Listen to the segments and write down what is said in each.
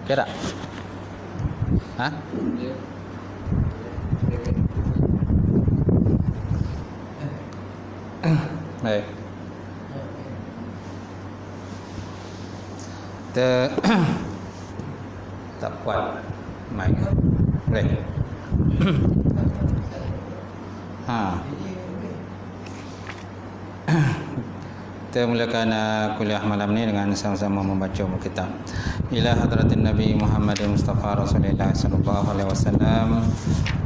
Kira? Hah? Baik. Tak kuat mic. Baik. Kita mulakan kuliah malam ni dengan sama-sama membaca kitab ila hadratin Nabi Muhammad Mustafa Rasulullah sallallahu alaihi wasallam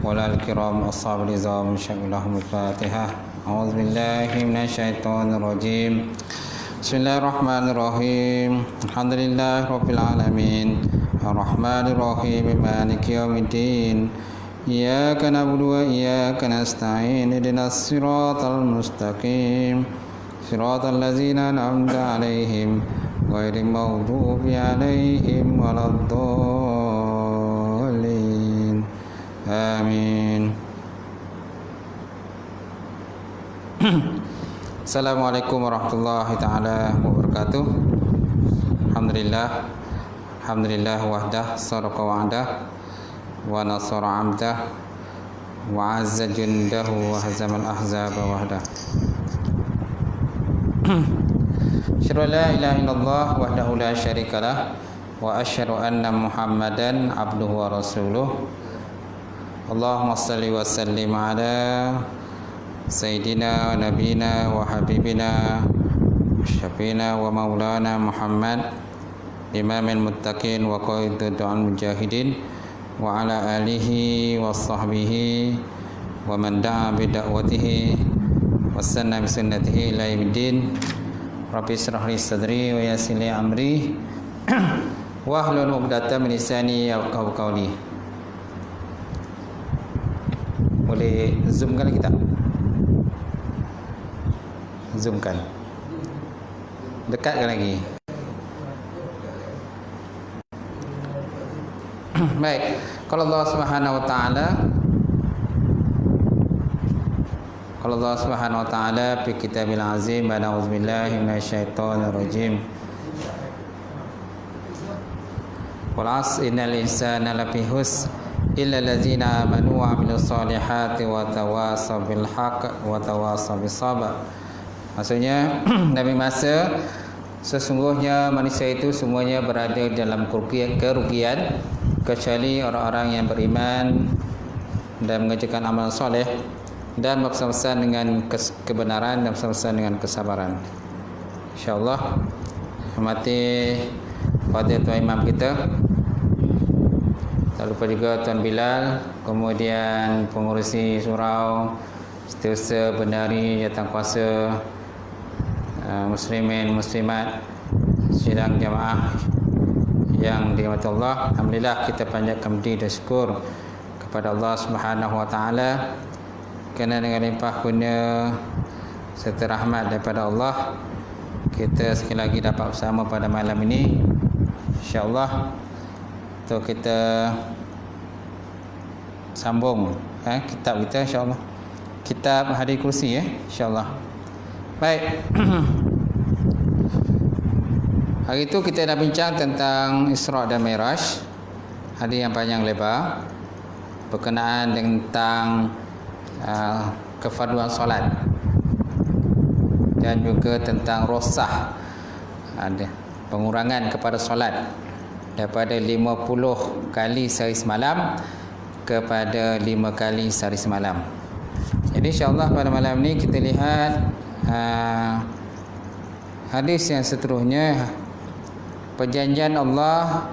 wal kiram ashabul izam syallahul fatihah. A'udzubillahi minasyaitonir rajim. Bismillahirrahmanirrahim. Alhamdulillahirabbil alamin. Arrahmanir rahim. Maliki yaumiddin. Iyyaka na'budu wa iyyaka nasta'in. Ihdinas siratal mustaqim. Siratal ladzina an'amta 'alaihim ghairil maghdubi 'alaihim waladdallin. Amin. Assalamualaikum warahmatullahi taala wabarakatuh. Alhamdulillah wahdah sadaqa wa'dah wa nasara 'abdah wa 'azza jundahu wa hazamal ahzaba wahdah. Asyhadu an la ilaha illallah wahdahu la syarikalah wa asyhadu anna Muhammadan abduhu wa rasuluh. Allahumma shalli wa sallim ala sayyidina wa nabiyina wa habibina syafina wa maulana Muhammad imamil muttaqin wa qaidul mujahidin wa ala alihi wa sahbihi wa man da'a bi da'watihi wassanna bi sunnatihi ila yaumiddin. Rabbi shrah li sadri wa yassir li amri wahlul 'uqdatam min lisani yafqahu qawli. Boleh zoomkan kita? Zoomkan. Dekatkan lagi. Baik. Kalau Allah Subhanahu wa taala fi kitabil azim, a'udzubillahi minasyaitonir rajim. Wal 'asri innal insana lafi khusr illa allazina amanu wa 'amilus solihati wa tawasaw bil haqq wa tawasaw bis sabr. Maksudnya Nabi masa sesungguhnya manusia itu semuanya berada dalam kerugian kecuali orang-orang yang beriman dan mengerjakan amal soleh dan bersama-sama dengan kebenaran dan bersama-sama dengan kesabaran. InsyaAllah. Hormati pada tuan imam kita, tak lupa juga Tuan Bilal, kemudian pengurusi surau, setiausaha, bendahari, jawatankuasa, muslimin, muslimat, sidang jamaah yang dirahmati Allah. Alhamdulillah, kita panjatkan puji dan syukur kepada Allah Subhanahu wa taala kerana dengan limpah kurnia serta rahmat daripada Allah, kita sekali lagi dapat bersama pada malam ini. InsyaAllah untuk kita sambung kitab kita, insyaAllah. Kitab Hadis Kursi, insyaAllah. Baik. Hari itu kita dah bincang tentang Isra' dan Mi'raj, hadis yang panjang lebar berkenaan tentang kefarduan solat dan juga tentang rosah, ada pengurangan kepada solat daripada 50 kali sehari semalam kepada 5 kali sehari semalam. Jadi insyaAllah pada malam ni kita lihat hadis yang seterusnya, perjanjian Allah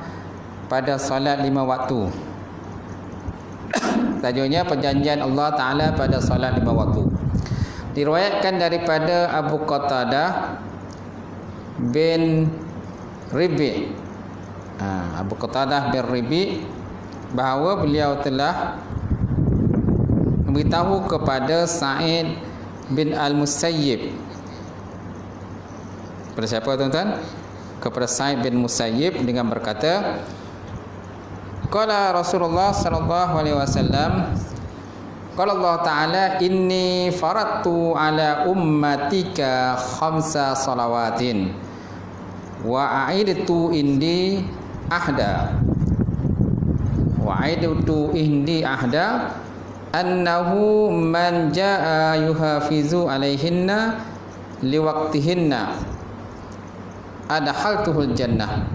pada solat 5 waktu. Tajuknya perjanjian Allah Ta'ala pada solat 5 waktu. Diriwayatkan daripada Abu Qatadah bin Ribi', Abu Qatadah bin Ribi' bahawa beliau telah memberitahu kepada Sa'id bin Al-Musayyib. Kepada siapa tuan-tuan? Kepada Sa'id bin Musayyib dengan berkata, qala Rasulullah sallallahu alaihi wasallam, Qala Allah Ta'ala inni faradtu ala ummatika khamsa salawatin wa a'idtu indi ahda annahu man jaa yuhafizu alaihinna liwaqtihinna adkhaltuhul jannah.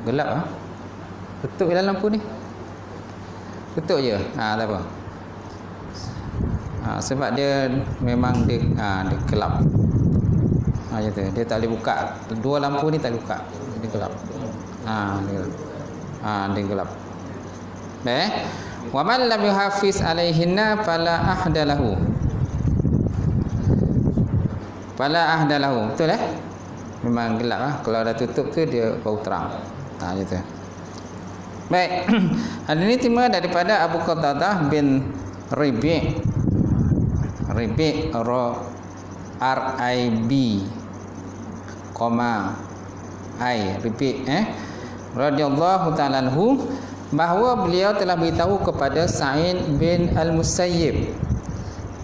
Gelap ah. Tutup dalam lampu ni. Tutup je. Tak apa. Sebab dia memang dia gelap. Macam tu. Dia tak boleh buka. Dua lampu ni tak boleh buka. Dia gelap. Dia gelap. Baik. Wa man lam yuhafiz alaihinna fala ahdalahu. Betul Memang gelap lah. Kalau dah tutup tu dia baru terang. Macam tu. Baik. Hadis ini timur daripada Abu Qatadah bin Rabi' R-I-B radhiyallahu ta'ala anhu, bahawa beliau telah beritahu kepada Sa'id bin Al-Musayyib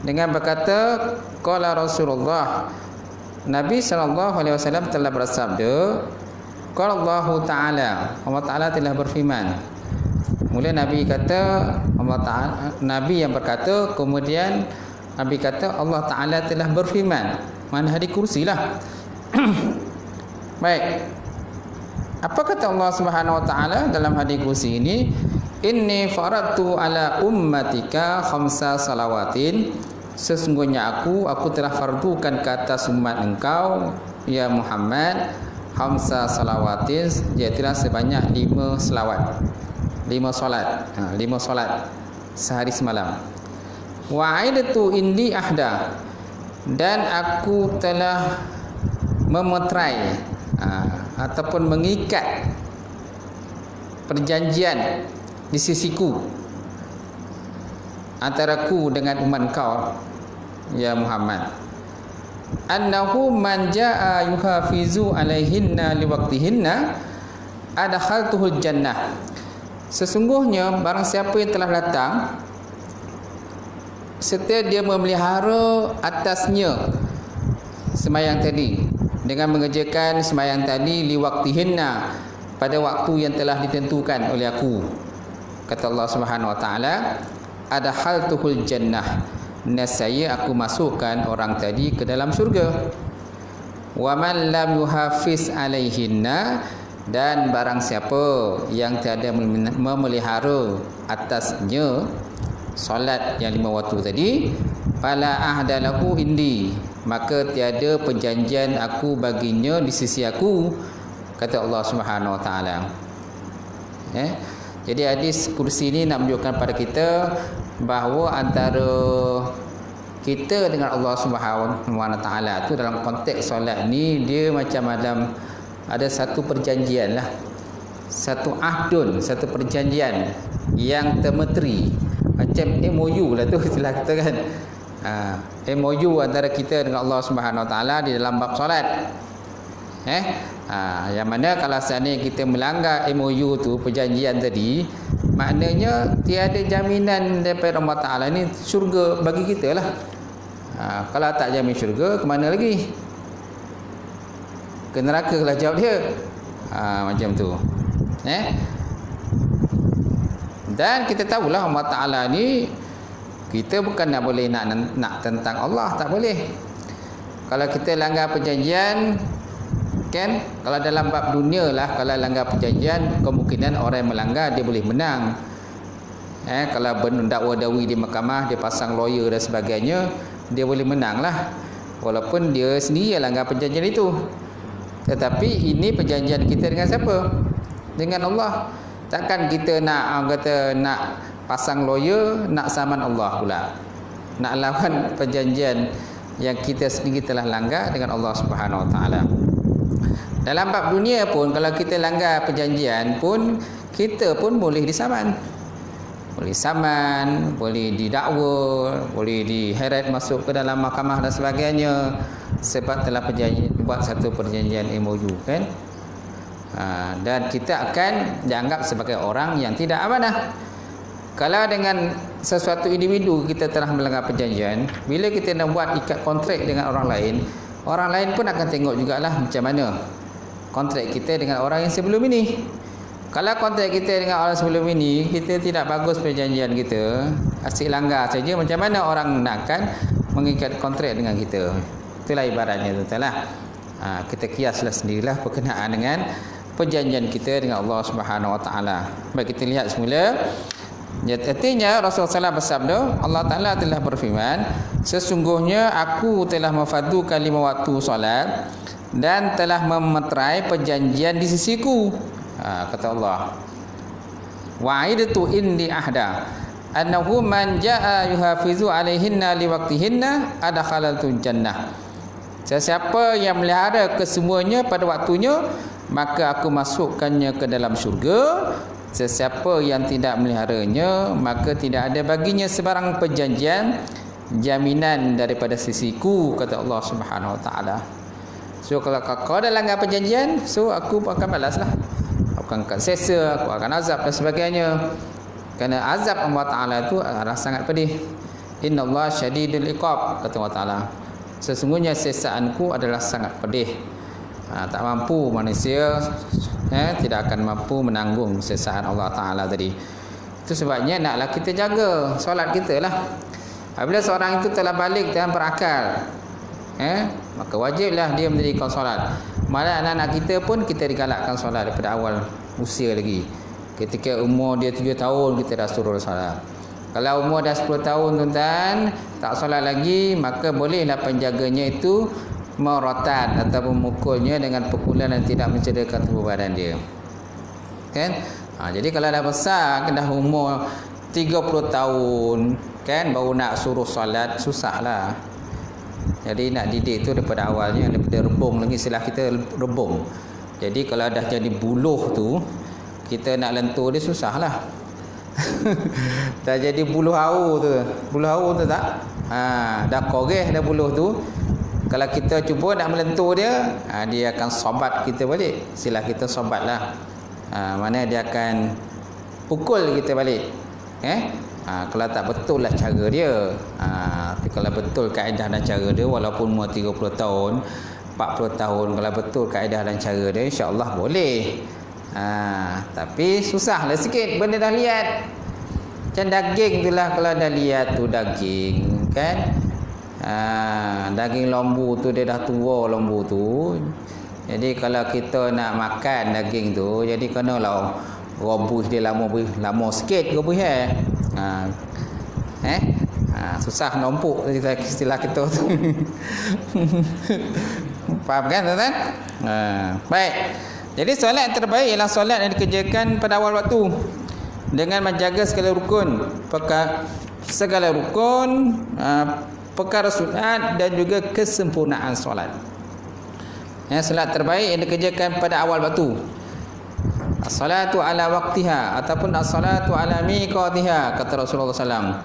dengan berkata, qala Rasulullah, Nabi SAW telah bersabda, qala Allah Ta'ala, Allah Ta'ala telah berfirman. Mula Nabi kata Allah Ta'ala, Nabi yang berkata, kemudian Nabi kata Allah Ta'ala telah berfirman. Mana hadis kursi lah. Baik. Apa kata Allah Subhanahu Wa Ta'ala dalam hadis kursi ini? Inni faradtu ala ummatika khamsa salawatin. Sesungguhnya aku telah fardukan ke atas umat engkau, ya Muhammad, khamsa salawatin, iaitu sebanyak 5 selawat. 5 solat sehari semalam. Wa aidatu indi ahda, dan aku telah memeterai ataupun mengikat perjanjian di sisiku antaraku dengan umat kau, ya Muhammad, annahu man jaa yuhafizu alaihinna liwaqtihinna adkhaltuhul jannah. Sesungguhnya barang siapa yang telah datang serta dia memelihara atasnya sembahyang tadi, dengan mengerjakan sembahyang tadi liwaqtihinna, pada waktu yang telah ditentukan oleh aku, kata Allah Subhanahu Wa Ta'ala, adkhaltuhul jannah, nescaya aku masukkan orang tadi ke dalam syurga. Wa man lam yuhafiz alaihinna, dan barang siapa yang tiada memelihara atasnya solat yang 5 waktu tadi, fala ahdalahu indi, maka tiada perjanjian aku baginya di sisi aku, kata Allah Subhanahu Wa Ta'ala. Jadi hadis kursi ini nak menunjukkan pada kita bahawa antara kita dengan Allah Subhanahu Wa Ta'ala tu dalam konteks solat ni, dia macam ada satu perjanjian lah, satu ahdun, satu perjanjian yang termeteri, macam MOU lah tu istilah kita kan. MOU antara kita dengan Allah Subhanahu Wa Ta'ala di dalam bab solat. Yang mana kalau seandainya kita melanggar MOU tu, perjanjian tadi, maknanya tiada jaminan daripada Allah Ta'ala ni syurga bagi kita lah. Kalau tak jamin syurga, ke mana lagi? Ke neraka lah jawab dia. Macam tu. Dan kita tahulah Allah Ta'ala ni, kita bukan nak boleh nak tentang Allah, tak boleh. Kalau kita langgar perjanjian, kan, kalau dalam bab dunia lah, kalau langgar perjanjian, kemungkinan orang yang melanggar dia boleh menang. Kalau berdakwa-dakwi di mahkamah, dia pasang lawyer dan sebagainya, dia boleh menang lah, walaupun dia sendiri yang langgar perjanjian itu. Tetapi ini perjanjian kita dengan siapa? Dengan Allah. Takkan kita nak pasang lawyer, nak saman Allah pula, nak lawan perjanjian yang kita sendiri telah langgar dengan Allah Subhanahu Wa Ta'ala. Dalam bab dunia pun, kalau kita langgar perjanjian pun, kita pun boleh disaman. Boleh saman, boleh didakwa, boleh diheret masuk ke dalam mahkamah dan sebagainya, sebab telah buat satu perjanjian MOU, kan. Dan kita akan dianggap sebagai orang yang tidak amanah. Kalau dengan sesuatu individu kita telah melanggar perjanjian, bila kita nak buat ikat kontrak dengan orang lain pun akan tengok jugalah macam mana kontrak kita dengan orang yang sebelum ini. Kalau kontrak kita dengan orang sebelum ini, kita tidak bagus perjanjian kita, asyik langgar saja, macam mana orang nak akan mengikat kontrak dengan kita? Itulah ibaratnya, tuan-tuan. Kita kiaslah sendirilah berkenaan dengan perjanjian kita dengan Allah Subhanahu Wa Taala. Baik, kita lihat semula. Artinya Rasulullah SAW bersabda, Allah Ta'ala telah berfirman, sesungguhnya aku telah memfardukan 5 waktu solat dan telah memeterai perjanjian di sisiku. Kata Allah, wa'idtu indi ahda annahu man jaa yuhafizu alaihinna liwaqtihinna adkhalaltu jannah. Sesiapa yang melihara kesemuanya pada waktunya, maka aku masukkannya ke dalam syurga. Sesiapa yang tidak meliharanya, maka tidak ada baginya sebarang perjanjian jaminan daripada sisiku, kata Allah Subhanahu Wa Taala. So kalau kau dah langgar perjanjian, so aku akan balaslah. Aku akan sesa, aku akan azab dan sebagainya. Kerana azab Allah Ta'ala itu adalah sangat pedih. Inna Allah syadidul iqab, kata Allah Ta'ala. Sesungguhnya sesaanku adalah sangat pedih. Tak mampu manusia, tidak akan mampu menanggung sesaan Allah Ta'ala tadi. Itu sebabnya naklah kita jaga solat kita lah. Apabila seorang itu telah balik dan berakal, maka wajiblah dia mendirikan solat. Malah anak-anak kita pun kita digalakkan solat daripada awal usia lagi. Ketika umur dia 7 tahun kita dah suruh solat. Kalau umur dah 10 tahun tuan-tuan tak solat lagi, maka bolehlah penjaganya itu merotan atau memukulnya dengan pukulan yang tidak mencederakan tubuh badan dia. Kan? Jadi kalau dah besar, dah umur 30 tahun, kan, baru nak suruh solat, susahlah. Jadi nak didik tu daripada awalnya, daripada rebung lagi, istilah kita rebung. Jadi kalau dah jadi buluh tu, kita nak lentur dia susahlah. Dah jadi buluh hau tu. Buluh hau tu tak? Dah koreh dah buluh tu. Kalau kita cuba nak melentur dia, dia akan sobat kita balik. Istilah kita sobat lah. Mana dia akan pukul kita balik. Kalau tak betul lah cara dia. Tapi kalau betul kaedah dan cara dia, walaupun umur 30 tahun 40 tahun, kalau betul kaedah dan cara dia, insya-Allah boleh. Tapi susah lah sikit. Benda dah lihat macam daging tu lah. Kalau dah lihat tu daging, kan, daging lembu tu dia dah tua lembu tu. Jadi kalau kita nak makan daging tu, jadi kena lah rebus dia lama sikit rebus susah nombuk istilah kita tu. Faham kan tuan-tuan? Baik. Jadi solat yang terbaik ialah solat yang dikerjakan pada awal waktu dengan menjaga segala rukun, perkara sunat dan juga kesempurnaan solat. Solat terbaik yang dikerjakan pada awal waktu. As-salatu ala waqtiha ataupun as-salatu ala miqatiha, kata Rasulullah SAW.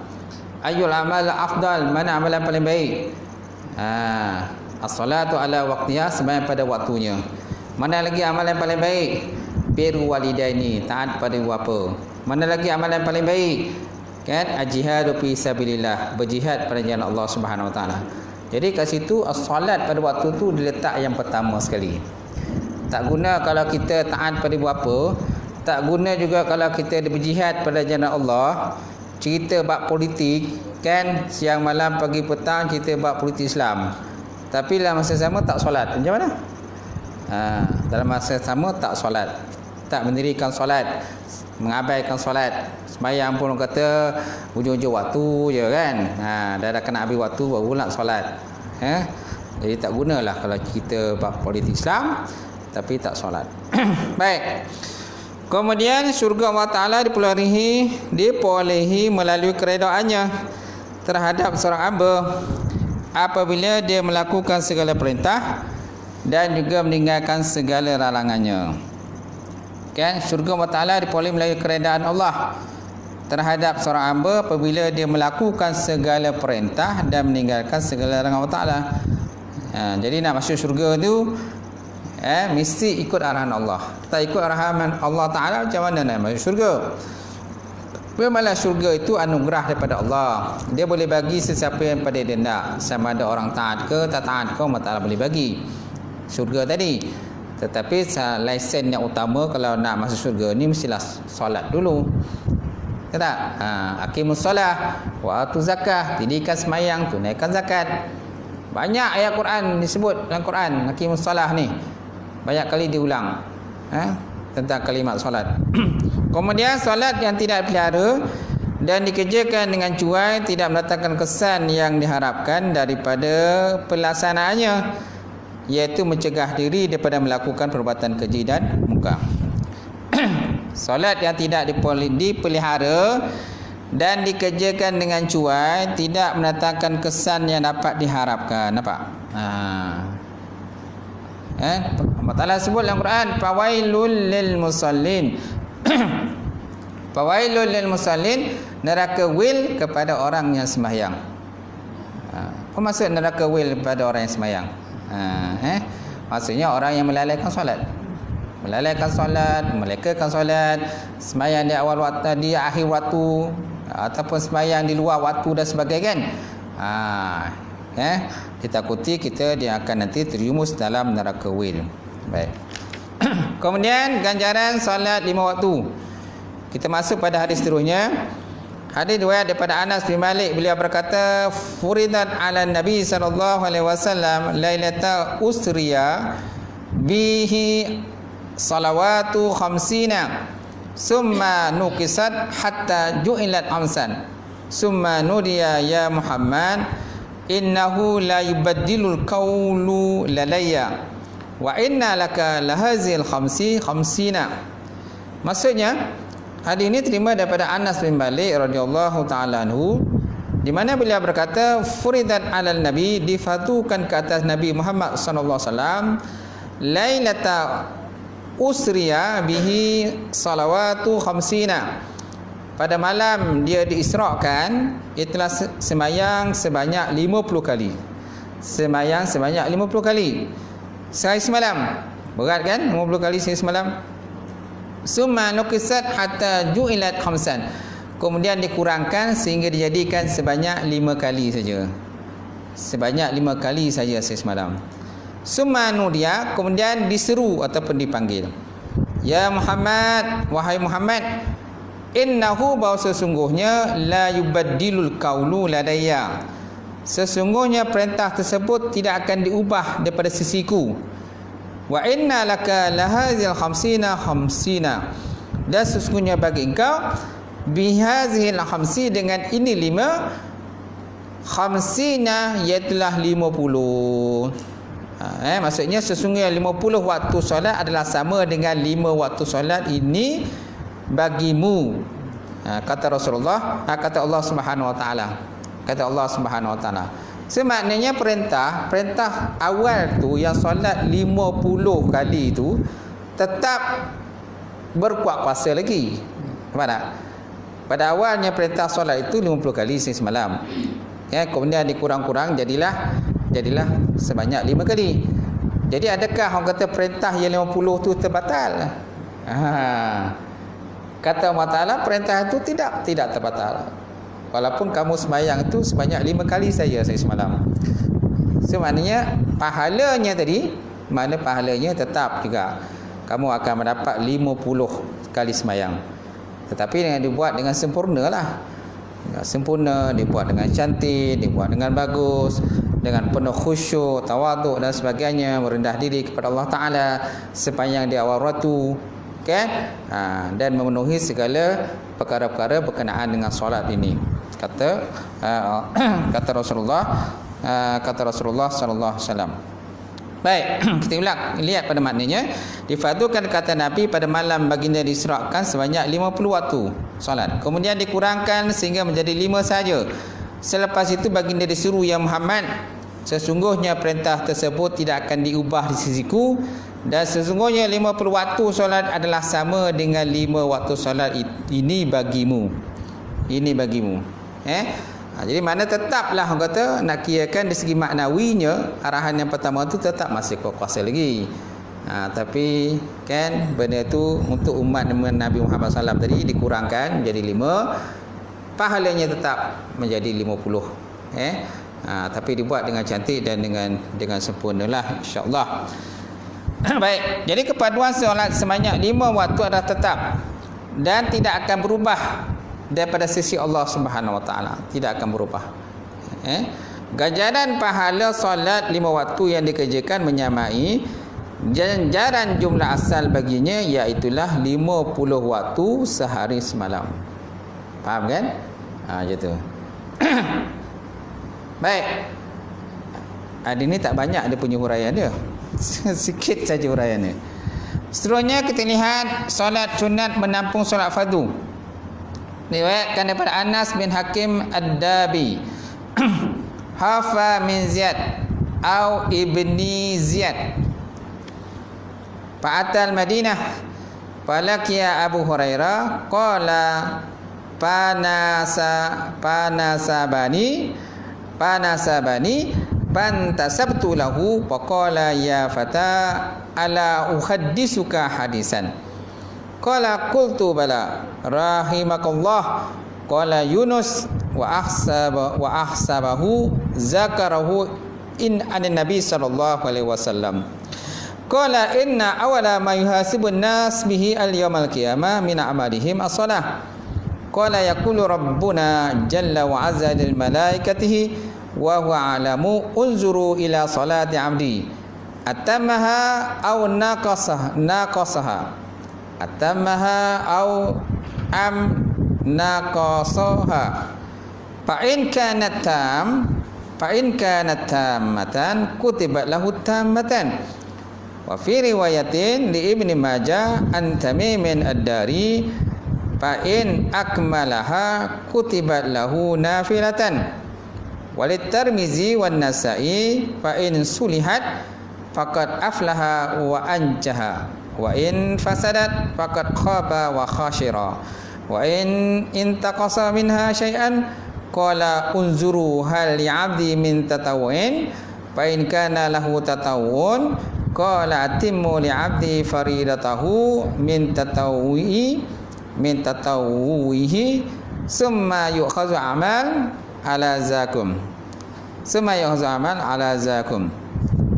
Ayyul amal afdal, mana amalan paling baik? As-salatu ala waqtiha, sembahyang pada waktunya. Mana lagi amalan paling baik? Birru walidaini, taat pada ibu bapa. Mana lagi amalan paling baik? Kan, al-jihadu fi sabilillah, berjihad pada jalan Allah Subhanahu Wa Taala. Jadi kat situ as-salat pada waktu tu diletak yang pertama sekali. Tak guna kalau kita taat pada ibu bapa, tak guna juga kalau kita berjihad pada jalan Allah, cerita bab politik, kan, siang malam pagi petang cerita bab politik Islam. Tapi dalam masa sama tak solat. Macam mana? Dalam masa sama tak solat, tak mendirikan solat, mengabaikan solat. Sembahyang pun kata ujung-ujung waktu je, kan. Dah kena habis waktu baru nak solat. Jadi tak gunalah kalau kita bab politik Islam tapi tak solat. Baik. Kemudian syurga Allah Ta'ala diperolehi melalui keredaannya terhadap seorang hamba apabila dia melakukan segala perintah dan juga meninggalkan segala larangannya. Kan, syurga Allah Ta'ala diperolehi melalui keredaan Allah terhadap seorang hamba apabila dia melakukan segala perintah dan meninggalkan segala larangan Allah Ta'ala. Jadi nak masuk syurga tu, Mesti ikut arahan Allah. Tak ikut arahan Allah Ta'ala, macam mana nak masuk syurga? Memanglah syurga itu anugerah daripada Allah. Dia boleh bagi sesiapa yang pada dia nak. Sama ada orang taat ke tak taat ke, Allah Ta'ala boleh bagi syurga tadi. Tetapi lesen yang utama kalau nak masuk syurga ni mestilah solat dulu. Tak? Aqimus solah wa atu zakah, dirikan semayang, tunaikan zakat. Banyak ayat Quran disebut dalam Quran aqimus solah ni. Banyak kali diulang tentang kalimat solat. Kemudian solat yang tidak dipelihara dan dikerjakan dengan cuai tidak mendatangkan kesan yang diharapkan daripada pelaksanaannya, iaitu mencegah diri daripada melakukan perbuatan keji dan munkar. Solat yang tidak dipelihara dan dikerjakan dengan cuai tidak mendatangkan kesan yang dapat diharapkan. Nampak? Allah Ta'ala sebut dalam Quran, fawailul lil musallin. Fawailul lil musallin, neraka wil kepada orang yang sembahyang. Apa maksud neraka wil kepada orang yang sembahyang? Maksudnya orang yang melalaikan solat. Melalaikan solat, melekakan solat, sembahyang di awal waktu, di akhir waktu, ataupun sembahyang di luar waktu dan sebagainya kan. Ditakuti dia akan nanti terjumus dalam neraka wil. Baik. Kemudian ganjaran solat 5 waktu. Kita masuk pada hadis seterusnya. Hadis riwayat daripada Anas bin Malik, beliau berkata, furidat ala Nabi sallallahu alaihi wasallam lailata usriya bihi salawatu khamsina summa nuqisat hatta ju'ilat amsan summa nudiya ya Muhammad innahu la yubaddilul qawlu lalayya wa inna laka lahazil khamsina. Maksudnya hadis ini terima daripada Anas bin Malik radhiyallahu taala anhu, di mana beliau berkata furidat alal nabi, difardukan ke atas Nabi Muhammad sallallahu alaihi wasallam lailata usriya bihi salawatu khamsina, pada malam dia diisrakan, itulah semayang sebanyak 50 kali. Semayang sebanyak 50 kali sehari semalam. Berat kan 50 kali sehari semalam. Summa nuqisat hatta ju'ilat khamsan, kemudian dikurangkan sehingga dijadikan sebanyak 5 kali saja. Sebanyak 5 kali saja sehari semalam. Summa nudiya, kemudian diseru ataupun dipanggil, ya Muhammad, wahai Muhammad, innahu, bahawa sesungguhnya la yubaddilul qawlu ladayya, sesungguhnya perintah tersebut tidak akan diubah daripada sisiku. Wa inna laka lahazil khamsina, dan sesungguhnya bagi engkau bihazil khamsi, dengan ini 5, khamsina iaitulah 50. Maksudnya sesungguhnya 50 waktu solat adalah sama dengan 5 waktu solat ini bagimu. Kata Rasulullah, kata Allah Subhanahu wa taala. Kata Allah Subhanahu wa taala. Semaknanya perintah awal tu yang solat 50 kali tu tetap berkuat kuasa lagi. Nampak tak? Pada awalnya perintah solat itu 50 kali semalam. Kemudian dikurang-kurang jadilah sebanyak 5 kali. Jadi adakah orang kata perintah yang 50 tu terbatal? Kata Allah Ta'ala, perintah itu tidak terbatal. Walaupun kamu sembahyang itu sebanyak 5 kali saja semalam. So maknanya pahalanya tetap juga. Kamu akan mendapat 50 kali sembahyang. Tetapi dengan dibuat dengan sempurna lah. Sempurna, dibuat dengan cantik, dibuat dengan bagus, dengan penuh khusyuk, tawaduk dan sebagainya, merendah diri kepada Allah Ta'ala sepanjang di awal waktu, dan memenuhi segala perkara-perkara berkenaan dengan solat ini. Kata Rasulullah sallallahu alaihi wasallam. Baik, kita lihat pada maknanya. Difardukan kata Nabi pada malam baginda diisrakan sebanyak 50 waktu solat. Kemudian dikurangkan sehingga menjadi 5 saja. Selepas itu baginda disuruh, ya Muhammad, sesungguhnya perintah tersebut tidak akan diubah di sisiku, dan sesungguhnya 50 waktu solat adalah sama dengan 5 waktu solat ini bagimu. Ini bagimu. Jadi mana tetaplah orang kata nak kirakan dari segi maknawinya, arahan yang pertama tu tetap masih kuasa lagi. Tapi kan benda tu untuk umat Nabi Muhammad SAW tadi dikurangkan menjadi 5, pahalanya tetap menjadi 50. Tapi dibuat dengan cantik dan dengan sempurnalah, insya-Allah. Baik, jadi kepaduan solat sebanyak 5 waktu adalah tetap dan tidak akan berubah daripada sisi Allah Subhanahu Wa Taala, tidak akan berubah. Ganjaran pahala solat 5 waktu yang dikerjakan menyamai ganjaran jumlah asal baginya, iaitulah 50 waktu sehari semalam. Faham kan? Gitu. Baik. Ada ni tak banyak dia punya huraian dia. Sikit saja huraiannya. Seterusnya kita lihat solat sunat menampung solat fardu. Diriwayatkan daripada Anas bin Hakim Ad-Dabi. Hafa min Ziyad au ibni Ziyad. Fa'atal Madinah falaqiya Abu Hurairah qala panasabani fantasabtu lahu faqala ya fata ala uhaddisuka hadisan qala qultu bala rahimakallah qala Yunus wa ahsabahu zakarahu in anin nabi sallallahu alaihi wasallam qala inna awala ma yuhasibun nas bihi al yawmal qiyamah min amalihim as-salah qala yaqulu rabbuna jalla wa azza lil malaikatihi wa huwa alamu unzuru ila salati abdi atammaha aw naqasaha atammaha aw naqasaha fa in kanat tammatan kutibat lahu tammatan. Wa fi riwayatin li Ibni Majah an Tamimin ad-Dari fa in akmalaha kutibat lahu nafilatan. Walit Tirmizi wan Nasa'i fa in sulihat faqad aflaha wa anjaha wa in fasadat faqad khaba wa khashira wa in intaqasa minha syai'an qala unzuru hal li'abdi min tatawwu'in fa in kana lahu tatawwu'un qala atimmu li'abdi faridatahu min tatawwu'ihi summa yu'khazu amal ala zakum.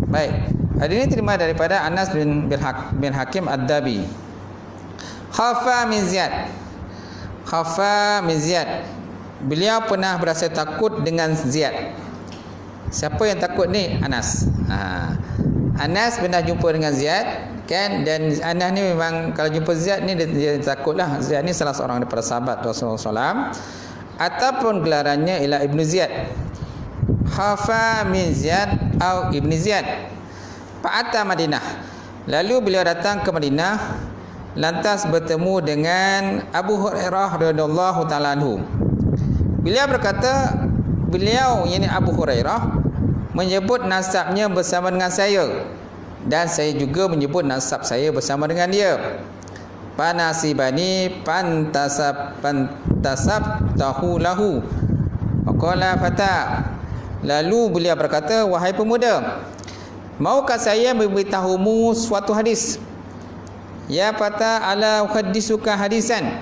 Baik. Hadis ini terima daripada Anas bin Hakim Ad-Dabi. Khafa min Ziyad. Beliau pernah berasa takut dengan Ziyad. Siapa yang takut ni? Anas. Anas pernah jumpa dengan Ziyad kan, dan Anas ni memang kalau jumpa Ziyad ni dia takutlah. Ziyad ni salah seorang daripada sahabat Rasulullah SAW, ataupun gelarannya ialah Ibnu Ziyad. Khafa min Ziyad atau Ibnu Ziyad. Fa'ata Madinah. Lalu beliau datang ke Madinah, lantas bertemu dengan Abu Hurairah radhiyallahu taala anhu. Beliau berkata, beliau yakni Abu Hurairah menyebut nasabnya bersama dengan saya, dan saya juga menyebut nasab saya bersama dengan dia. Panasibani pantasab tahu lahu. Faqala fata. Lalu beliau berkata, wahai pemuda, maukah saya memberitahumu suatu hadis? Ya fata ala uhaddisuka hadisan.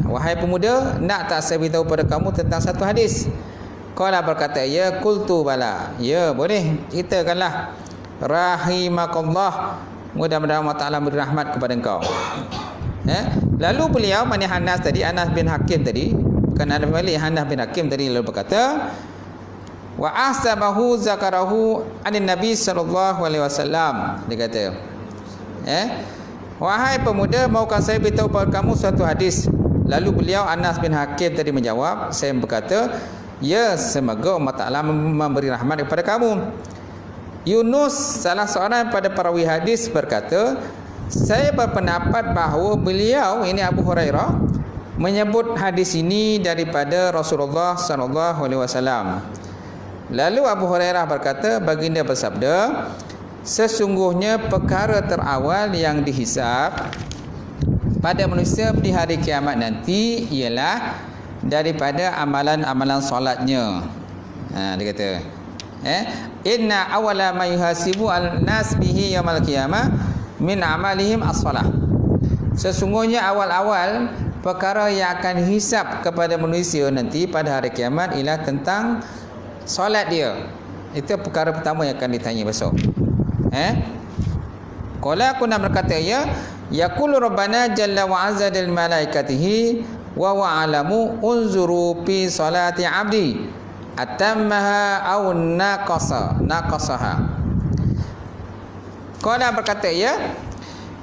Wahai pemuda, nak tak saya beritahu pada kamu tentang satu hadis? Qala berkata, ya qultu bala. Ya, boleh, ceritakanlah. Rahimakallah, mudah-mudahan Allah Ta'ala beri rahmat kepada engkau. Lalu beliau, Anas bin Hakim tadi, bukan Anas bin Hakim tadi, lalu berkata, wa ahsabahu zakarahu anin Nabi sallallahu alaihi wasallam. Dia kata, wahai pemuda, maukah saya beritahu kepada kamu suatu hadis? Lalu beliau, Anas bin Hakim tadi menjawab, saya berkata, ya, semoga Allah Ta'ala memberi rahmat kepada kamu. Yunus, salah seorang pada perawi hadis, berkata, saya berpendapat bahawa beliau, ini Abu Hurairah, menyebut hadis ini daripada Rasulullah sallallahu alaihi wasallam. Lalu Abu Hurairah berkata, baginda bersabda, sesungguhnya perkara terawal yang dihisab pada manusia di hari kiamat nanti ialah daripada amalan-amalan solatnya. Dia kata, Inna awala ma yuhasibu al-nas bihi yaumil qiyamah min amalihim as-salah. Sesungguhnya awal-awal perkara yang akan hisap kepada manusia nanti pada hari kiamat ialah tentang solat dia. Itu perkara pertama yang akan ditanya besok. Qala kunna berkata ya yaqulu rabbana jalla wa azza lil malaikatihi wa huwa alamu unzuru fi salati abdi atammaha aw naqasaha. Qala berkata ya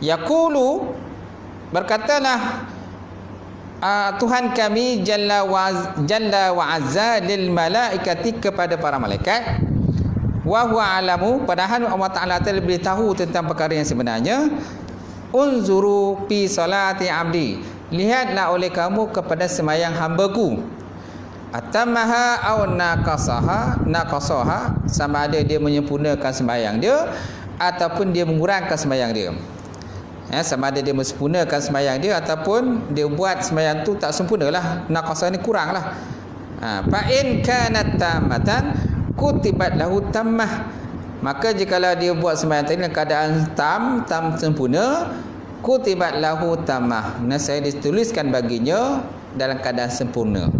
yaqulu berkatalah Tuhan kami jalla wa azza lil malaikati kepada para malaikat wa huwa alamu padahal Allah Taala telah beritahu tentang perkara yang sebenarnya. Unzuru fi salati abdi, lihatlah oleh kamu kepada sembahyang hamba-Ku. Atamaha aw naqasaha, sama ada dia menyempurnakan sembahyang dia ataupun dia mengurangkan sembahyang dia. Sama ada dia menyempurnakan sembahyang dia ataupun dia buat sembahyang tu tak sempurnalah, naqasah ni kuranglah. Fa in kanat tamatan kutibat lahu tammah, maka jikalau dia buat sembahyang tadi dalam keadaan tam sempurna, kutibat lahu tammah, saya dituliskan baginya dalam keadaan sempurna.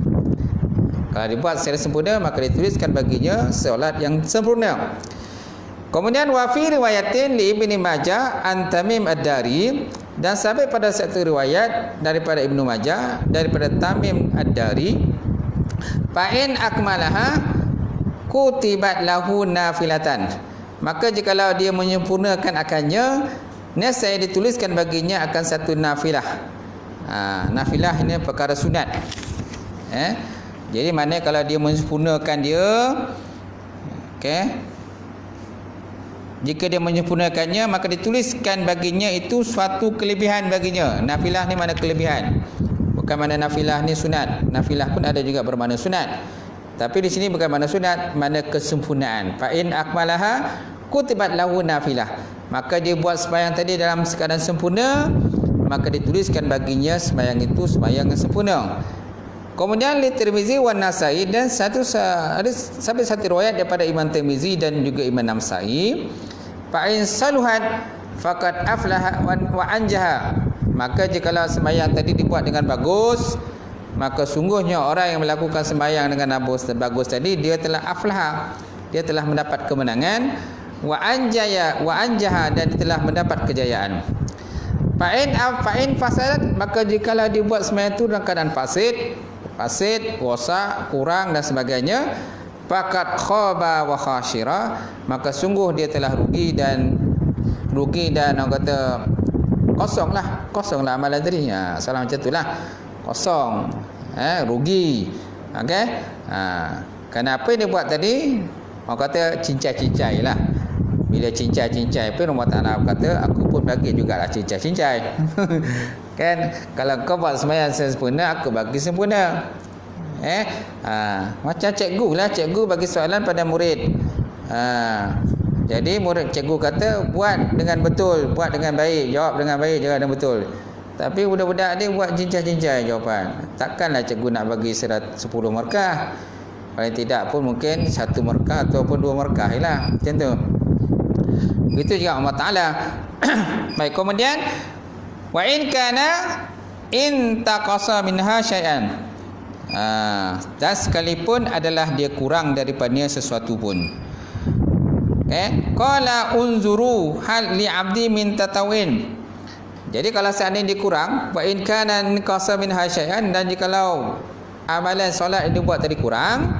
Kalau dibuat secara sempurna maka dituliskan baginya solat yang sempurna. Kemudian wa fi riwayatin li Ibnu Majah an Tamim ad-Dari, dan sampai pada satu riwayat daripada Ibnu Majah daripada Tamim ad-Dari, fa in akmalaha kutibat lahu nafilatan, maka jikalau dia menyempurnakan akannya, saya dituliskan baginya akan satu nafilah. Nafilah ini perkara sunat. Jadi mana kalau dia menyempurnakan dia, jika dia menyempurnakannya maka dituliskan baginya itu suatu kelebihan baginya. Nafilah ni mana kelebihan, bukan mana nafilah ni sunat. Nafilah pun ada juga bermakna sunat, tapi di sini bukan makna sunat, makna kesempurnaan. Fa in akmalaha kutibat lahu nafilah, maka dia buat sembahyang tadi dalam keadaan sempurna, maka dituliskan baginya sembahyang itu sembahyang yang sempurna. Kemudian li Tirmizi wan Nasai, dan ada sampai satu riwayat daripada Imam Tirmizi dan juga Imam Nasai, fa in saluhat faqad aflaha wa anjaha, maka jikalau sembahyang tadi dibuat dengan bagus, maka sungguhnya orang yang melakukan sembahyang dengan bagus tadi dia telah aflaha, dia telah mendapat kemenangan, wa anjaha, dan telah mendapat kejayaan. Fa in fasadat, maka jikalau dibuat sembahyang itu dalam keadaan fasid, rosak, kurang dan sebagainya, faqad khaba wa khashira, maka sungguh dia telah rugi dan orang kata kosonglah amalan tadi. Salah macam itulah, kosong, rugi. Kenapa dia buat tadi? Orang kata cincai-cincai lah. Bila cincai-cincai pun Allah Ta'ala kata, aku pun bagi jugalah cincai-cincai. Kan, kalau kau buat sembahyang sempurna, aku bagi sempurna. Macam cikgu lah, cikgu bagi soalan pada murid. Jadi cikgu kata buat dengan betul, buat dengan baik, jawab dengan baik, jawab dengan betul. Tapi budak-budak dia buat cincai-cincai jawapan. Takkanlah cikgu nak bagi 10 markah. Paling tidak pun mungkin 1 markah ataupun 2 markah lah. Macam tu. Begitu juga Allah Ta'ala. Baik, kemudian wa in kana in taqasa minha syai'an, dan sekalipun adalah dia kurang daripadanya sesuatu pun. Qala unzuru hal li 'abdi min tatawin. Jadi kalau seandainya dia kurang, wa in kana naqasa minha syai'an, dan jikalau amalan solat yang dibuat tadi kurang,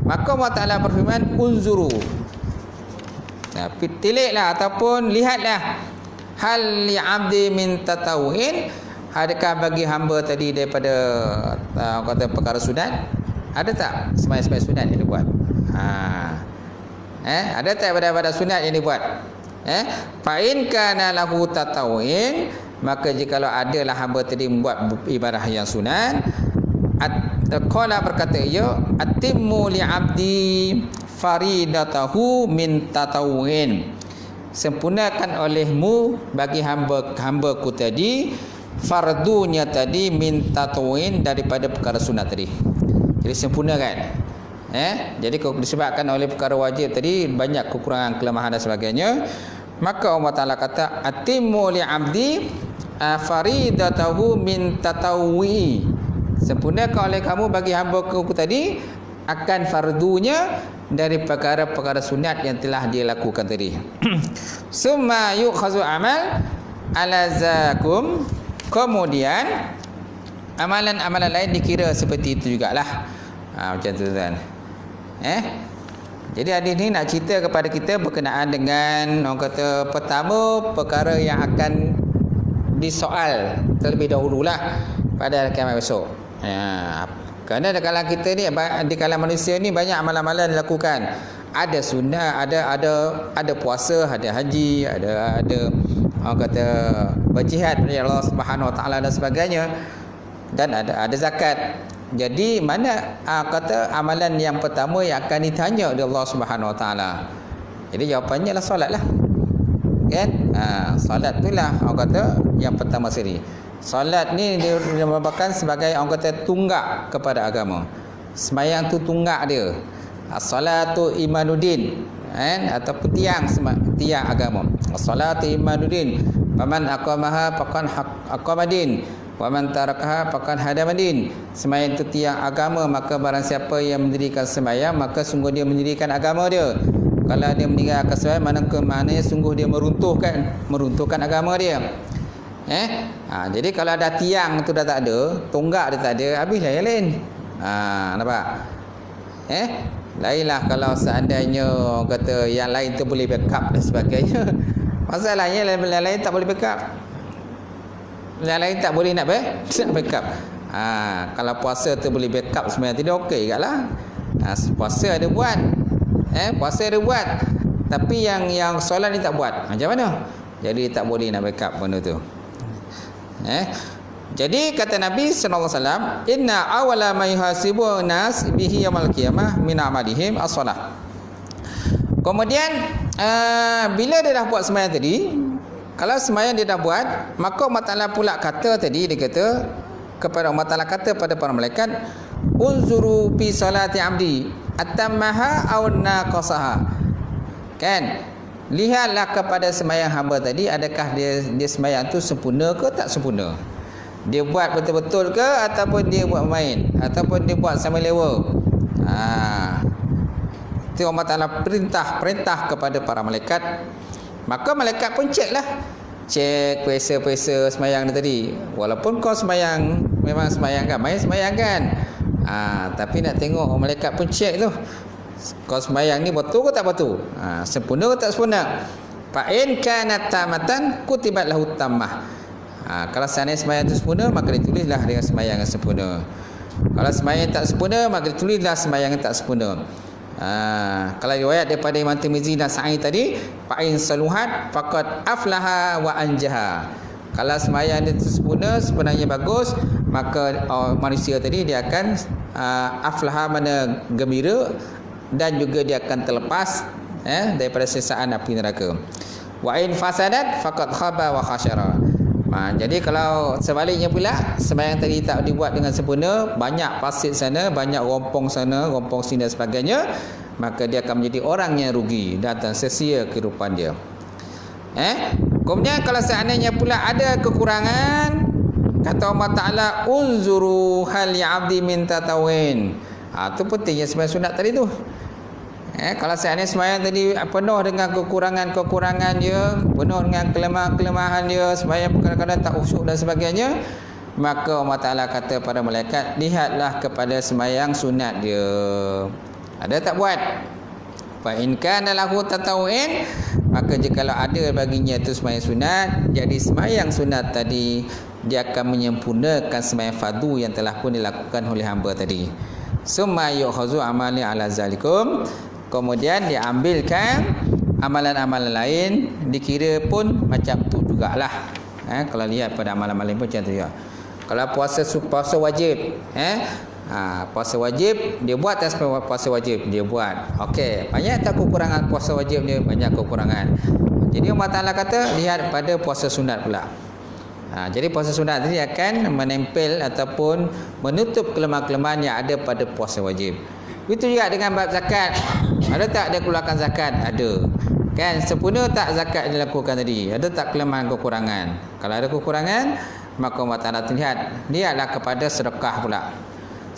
maka Allah Ta'ala berfirman unzuru, tiliklah ataupun lihatlah, hal li 'abdi min tatawin, adakah bagi hamba tadi daripada kata perkara sunat, ada tak sembahyang sunat yang dibuat? Ada tak pada sunat yang dibuat? Fa in kana lahu tatawin, maka jikalau adalah hamba tadi membuat ibadah yang sunat, qala berkata ia, atimmu li 'abdi faridatahu min tatawin, sempurnakan olehmu bagi hamba-hambaku tadi fardunya tadi min tatawin, daripada perkara sunat tadi. Jadi sempurnakan. Jadi disebabkan oleh perkara wajib tadi banyak kekurangan, kelemahan dan sebagainya, maka Allah Taala kata atimmu li 'abdi faridatahu min tatawwi. Sempurnakan oleh kamu bagi hamba-ku tadi akan fardunya dari perkara-perkara sunat yang telah dia lakukan tadi. Summa yu'khazu amal ala zakum. Kemudian amalan-amalan lain dikira seperti itu jugalah. Macam tu tuan. Jadi hadis ni nak cerita kepada kita berkenaan dengan orang kata pertama perkara yang akan disoal terlebih dahululah pada kiamat besok. Kerana di kalangan kita ni, di kalangan manusia ni banyak amalan-amalan dilakukan. Ada sunnah, ada puasa, ada haji, ada orang kata berjihad kepada Allah Subhanahu Wa Taala dan sebagainya, dan ada zakat. Jadi mana kata amalan yang pertama yang akan ditanya oleh Allah Subhanahu Wa Taala? Jadi jawapannya lah solatlah. Kan? Solat itulah orang kata yang pertama sekali. Solat ni dia merupakan sebagai orang kata tunggak kepada agama. Sembahyang tu tunggak dia. As-salatu imanuddin, ataupun tiang agama. As-salatu imanuddin. Faman aqamaha faqad aqamadin. Wa man tarakaha faqad hadamadin. Sembahyang itu tiang agama, maka barang siapa yang mendirikan sembahyang maka sungguh dia mendirikan agama dia. Kalau dia meninggalkan sembahyang, maknanya sungguh dia meruntuhkan agama dia. Jadi kalau ada tiang tu dah tak ada, tonggak dia tak ada, habislah yang lain. Nampak? Lainlah kalau seandainya kata yang lain tu boleh backup dan sebagainya. Masalahnya yang lain tak boleh backup. Yang lain tak boleh nak backup. Kalau puasa tu boleh backup sembahyang tadi, okey gaklah. Puasa ada buat. Puasa ada buat. Tapi yang solat ni tak buat. Macam mana? Jadi tak boleh nak backup benda tu. Jadi kata Nabi sallallahu alaihi wasallam, inna awala ma yuhasibu nas bihi yaumil qiyamah min amalihim as-salah. Kemudian bila dia dah buat sembahyang tadi, kalau sembahyang dia dah buat, maka Allah Taala pula kata tadi, dia kata kepada Allah Taala kata pada para malaikat, unzuru fi salati abdi atammaha aw naqasaha. Kan? Lihatlah kepada sembahyang hamba tadi, adakah dia sembahyang tu sempurna ke tak sempurna? Dia buat betul-betul ke ataupun dia buat main, ataupun dia buat sambil lewa. Itu Allah Taala perintah kepada para malaikat. Maka malaikat pun cek perisa-perisa sembahyang dia tadi. Walaupun kau sembahyang, memang sembahyang kan, main sembahyang kan. Tapi nak tengok malaikat pun cek tu. Kau sembahyang ni betul ke tak betul? Sempurna ke tak sempurna? Fa in kanat tamatan kutibat lahu tammah. Kalau seandainya sembahyang itu sempurna, maka ditulislah dengan sembahyang yang sempurna. Kalau sembahyang tak sempurna, maka ditulislah sembahyang yang tak sempurna. Kalau riwayat daripada Imam Tirmizi dan Sa'i tadi, fa'in saluhat faqad aflaha wa anjaha. Kalau sembahyang itu sempurna, sebenarnya bagus, maka manusia tadi dia akan aflaha, mana gembira, dan juga dia akan terlepas daripada sesaan api neraka. Wa in fasadat faqad khaba wa khasara. Jadi kalau sebaliknya pula, sembahyang tadi tak dibuat dengan sempurna, banyak pasir sana, banyak rompong sana, rompong sini dan sebagainya, maka dia akan menjadi orang yang rugi dan sia-sia kehidupan dia. Kemudian kalau seandainya pula ada kekurangan, kata Allah Ta'ala, unzuru hal ya'abdi min tatawin. Itu pentingnya sembahyang sunat tadi tu. Kalau seandainya sembahyang tadi penuh dengan kekurangan-kekurangan dia, penuh dengan kelemahan-kelemahan dia, sembahyang kadang-kadang tak khusyuk dan sebagainya, maka Allah Ta'ala kata pada malaikat, lihatlah kepada sembahyang sunat dia. Ada tak buat? Fa in kana lahu tatawin, maka jikalau ada baginya itu sembahyang sunat, jadi sembahyang sunat tadi dia akan menyempurnakan sembahyang fardu yang telah pun dilakukan oleh hamba tadi. Summa yu'khazu amali ala zalikum. Kemudian diambilkan amalan-amalan lain, dikira pun macam tu jugalah. Kalau lihat pada amalan-amalan pun macam tu juga. Kalau puasa wajib, puasa wajib dia buat, tak puasa wajib dia buat. Okey, banyak tak kekurangan puasa wajib dia? Banyak kekurangan. Jadi Allah Ta'ala kata lihat pada puasa sunat pula. Jadi puasa sunat tadi akan menempel ataupun menutup kelemahan-kelemahan yang ada pada puasa wajib. Itu juga dengan bab zakat. Ada tak dia keluarkan zakat? Ada. Kan sempurna tak zakat dilakukan tadi? Ada tak kelemahan kekurangan? Kalau ada kekurangan, maka Allah Taala lihat, lihatlah kepada sedekah pula.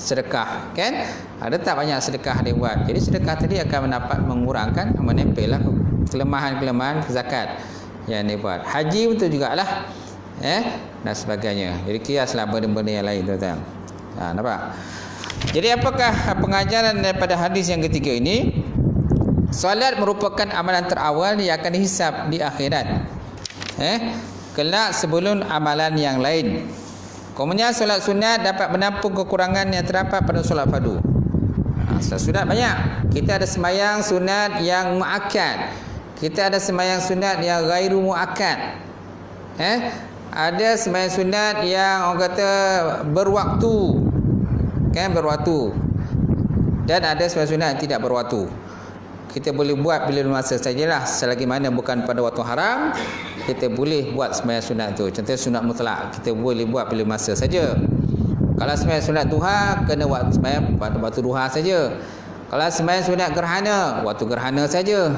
Sedekah, kan? Ada tak banyak sedekah dia buat? Jadi sedekah tadi akan mendapat mengurangkan, menempellah kelemahan-kelemahan zakat yang dia buat. Haji betul jugalah. Dan sebagainya. Jadi kiaslah benda-benda yang lain, tuan-tuan. Nampak? Jadi apakah pengajaran daripada hadis yang ketiga ini? Solat merupakan amalan terawal yang akan dihisap di akhirat. Kelak sebelum amalan yang lain. Kemudian solat sunat dapat menampung kekurangan yang terdapat pada solat fardu. Solat sunat banyak. Kita ada sembahyang sunat yang muakkad. Kita ada sembahyang sunat yang ghairu muakkad. Ada sembahyang sunat yang orang kata berwaktu. Kan berwaktu. Dan ada sembahyang sunat yang tidak berwaktu. Kita boleh buat bila masa sajalah, selagi mana bukan pada waktu haram, kita boleh buat sembahyang sunat tu. Contoh sunat mutlak, kita boleh buat bila masa saja. Kalau sembahyang sunat duha, kena buat sembahyang pada waktu duha saja. Kalau sembahyang sunat gerhana, waktu gerhana saja.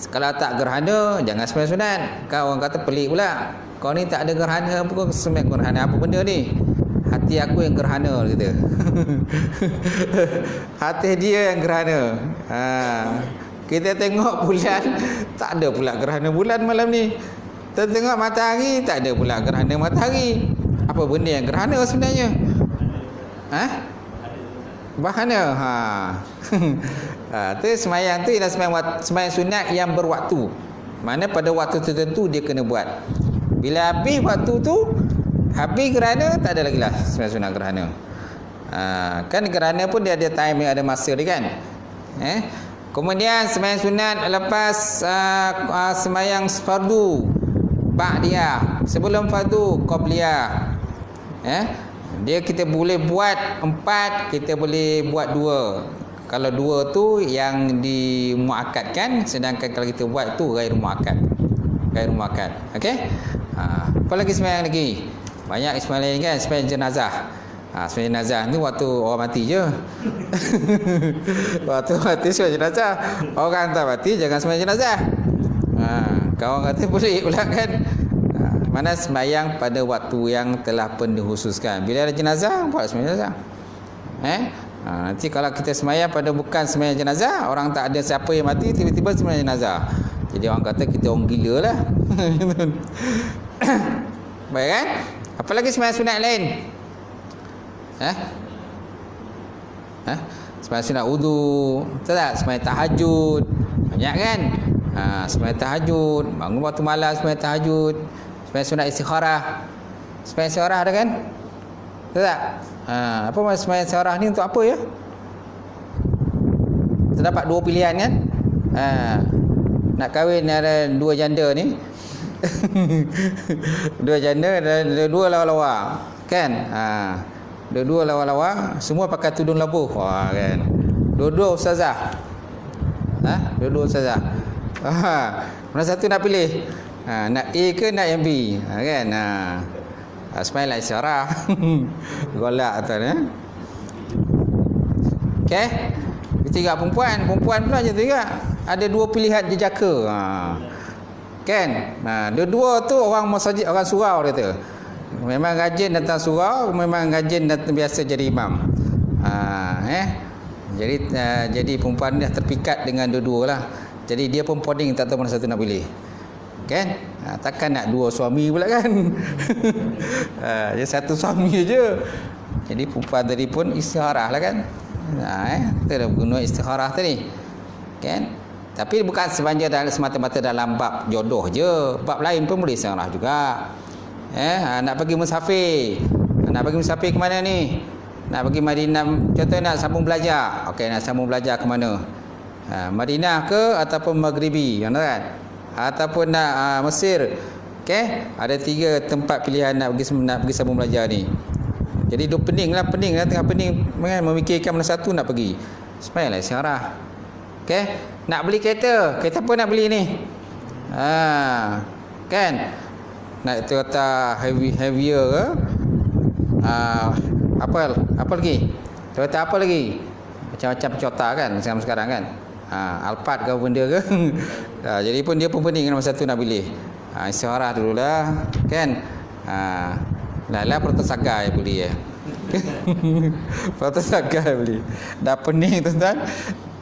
Kalau tak gerhana, jangan sembahyang sunat. Kau orang kata pelik pula. Kau ni tak ada gerhana, apa kau sembahyang gerhana? Apa benda ni? Hati aku yang gerhana, kita. Hati dia yang gerhana. Kita tengok bulan, tak ada pula gerhana bulan malam ni. Kita tengok matahari, tak ada pula gerhana matahari. Apa benda yang gerhana sebenarnya? Bahana. Tu semayang tu ialah semayang sunat yang berwaktu. Mana pada waktu tertentu dia kena buat. Bila habis waktu tu, habis gerhana, tak ada lagi lah sembahyang sunat gerhana. Kan gerhana pun dia ada time, ada masa dia kan. Kemudian sembahyang sunat lepas sembahyang fardu, ba'diyah. Sebelum fardu, qabliyah. Dia kita boleh buat 4, kita boleh buat 2. Kalau 2 tu yang dimuakkadkan, sedangkan kalau kita buat tu ghairu muakkad. Ghairu muakkad. Okey? Apa lagi sembahyang lagi? Banyak sembahyang lain kan, sembahyang jenazah. Sembahyang jenazah ni waktu orang mati je. Waktu mati sembahyang jenazah. Orang tak mati jangan sembahyang jenazah. Kawan kata boleh pula kan. Mana sembahyang pada waktu yang telah pun dikhususkan. Bila ada jenazah, buat sembahyang jenazah. Nanti kalau kita sembahyang pada bukan sembahyang jenazah, orang tak ada siapa yang mati, tiba-tiba sembahyang jenazah. Jadi orang kata kita orang gila lah. Baik kan? Apa lagi sembahyang sunat lain? Sembahyang sunat wudu, betul tak? Sembahyang tahajud, banyak kan? Sembahyang tahajud, bangun waktu malam sembahyang tahajud, sembahyang sunat istikharah. Sembahyang istikharah ada kan? Betul tak? Apa maksud sembahyang istikharah ni untuk apa ya? Terdapat 2 pilihan kan? Nak kahwin ada 2 janda ni. 2 janda dan 2 lawa-lawa kan. Dua-dua lawa-lawa, semua pakai tudung labuh. Kan. Dua-dua ustazah. Dua-dua ustazah. Mana satu nak pilih? Nak A ke nak yang B? Kan. Sembahyang lah isyarah. Golak tu ya. Okey. Ketiga perempuan pula macam tu juga. Ada 2 pilihan jejaka. Kan? Dua-dua tu orang masjid, orang surau dia tu. Memang rajin datang surau, memang rajin datang biasa jadi imam. Jadi perempuan ni dah terpikat dengan dua-dua lah. Jadi dia pun poding tak tahu mana satu nak pilih. Kan? Takkan nak 2 suami pula kan? Dia satu suami je. Jadi perempuan tadi pun istikharah lah kan? Kita dah guna istikharah tadi. Kan? Tapi bukan semata-mata dalam bab jodoh je. Bab lain pun boleh istikharah juga. Nak pergi musafir. Nak pergi musafir ke mana ni? Nak pergi Madinah, contoh nak sambung belajar. Okey, nak sambung belajar ke mana? Madinah ke ataupun Maghribi, kan? Ataupun nak Mesir. Okey, ada 3 tempat pilihan nak pergi sambung belajar ni. Jadi pening lah tengah pening memikirkan mana satu nak pergi. Sembahyanglah istikharah. Okey, nak beli kereta pun nak beli ni. Kan? Nak Toyota heavier ke? Apa lagi? Toyota apa lagi? macam-macam cota kan sekarang kan. Alphard ke benda ke. Jadi pun dia pun pening masa tu nak pilih. Isyarah dululah kan. Lala Protosaga yang beli ya. Protosaga beli. Dah pening tuan-tuan.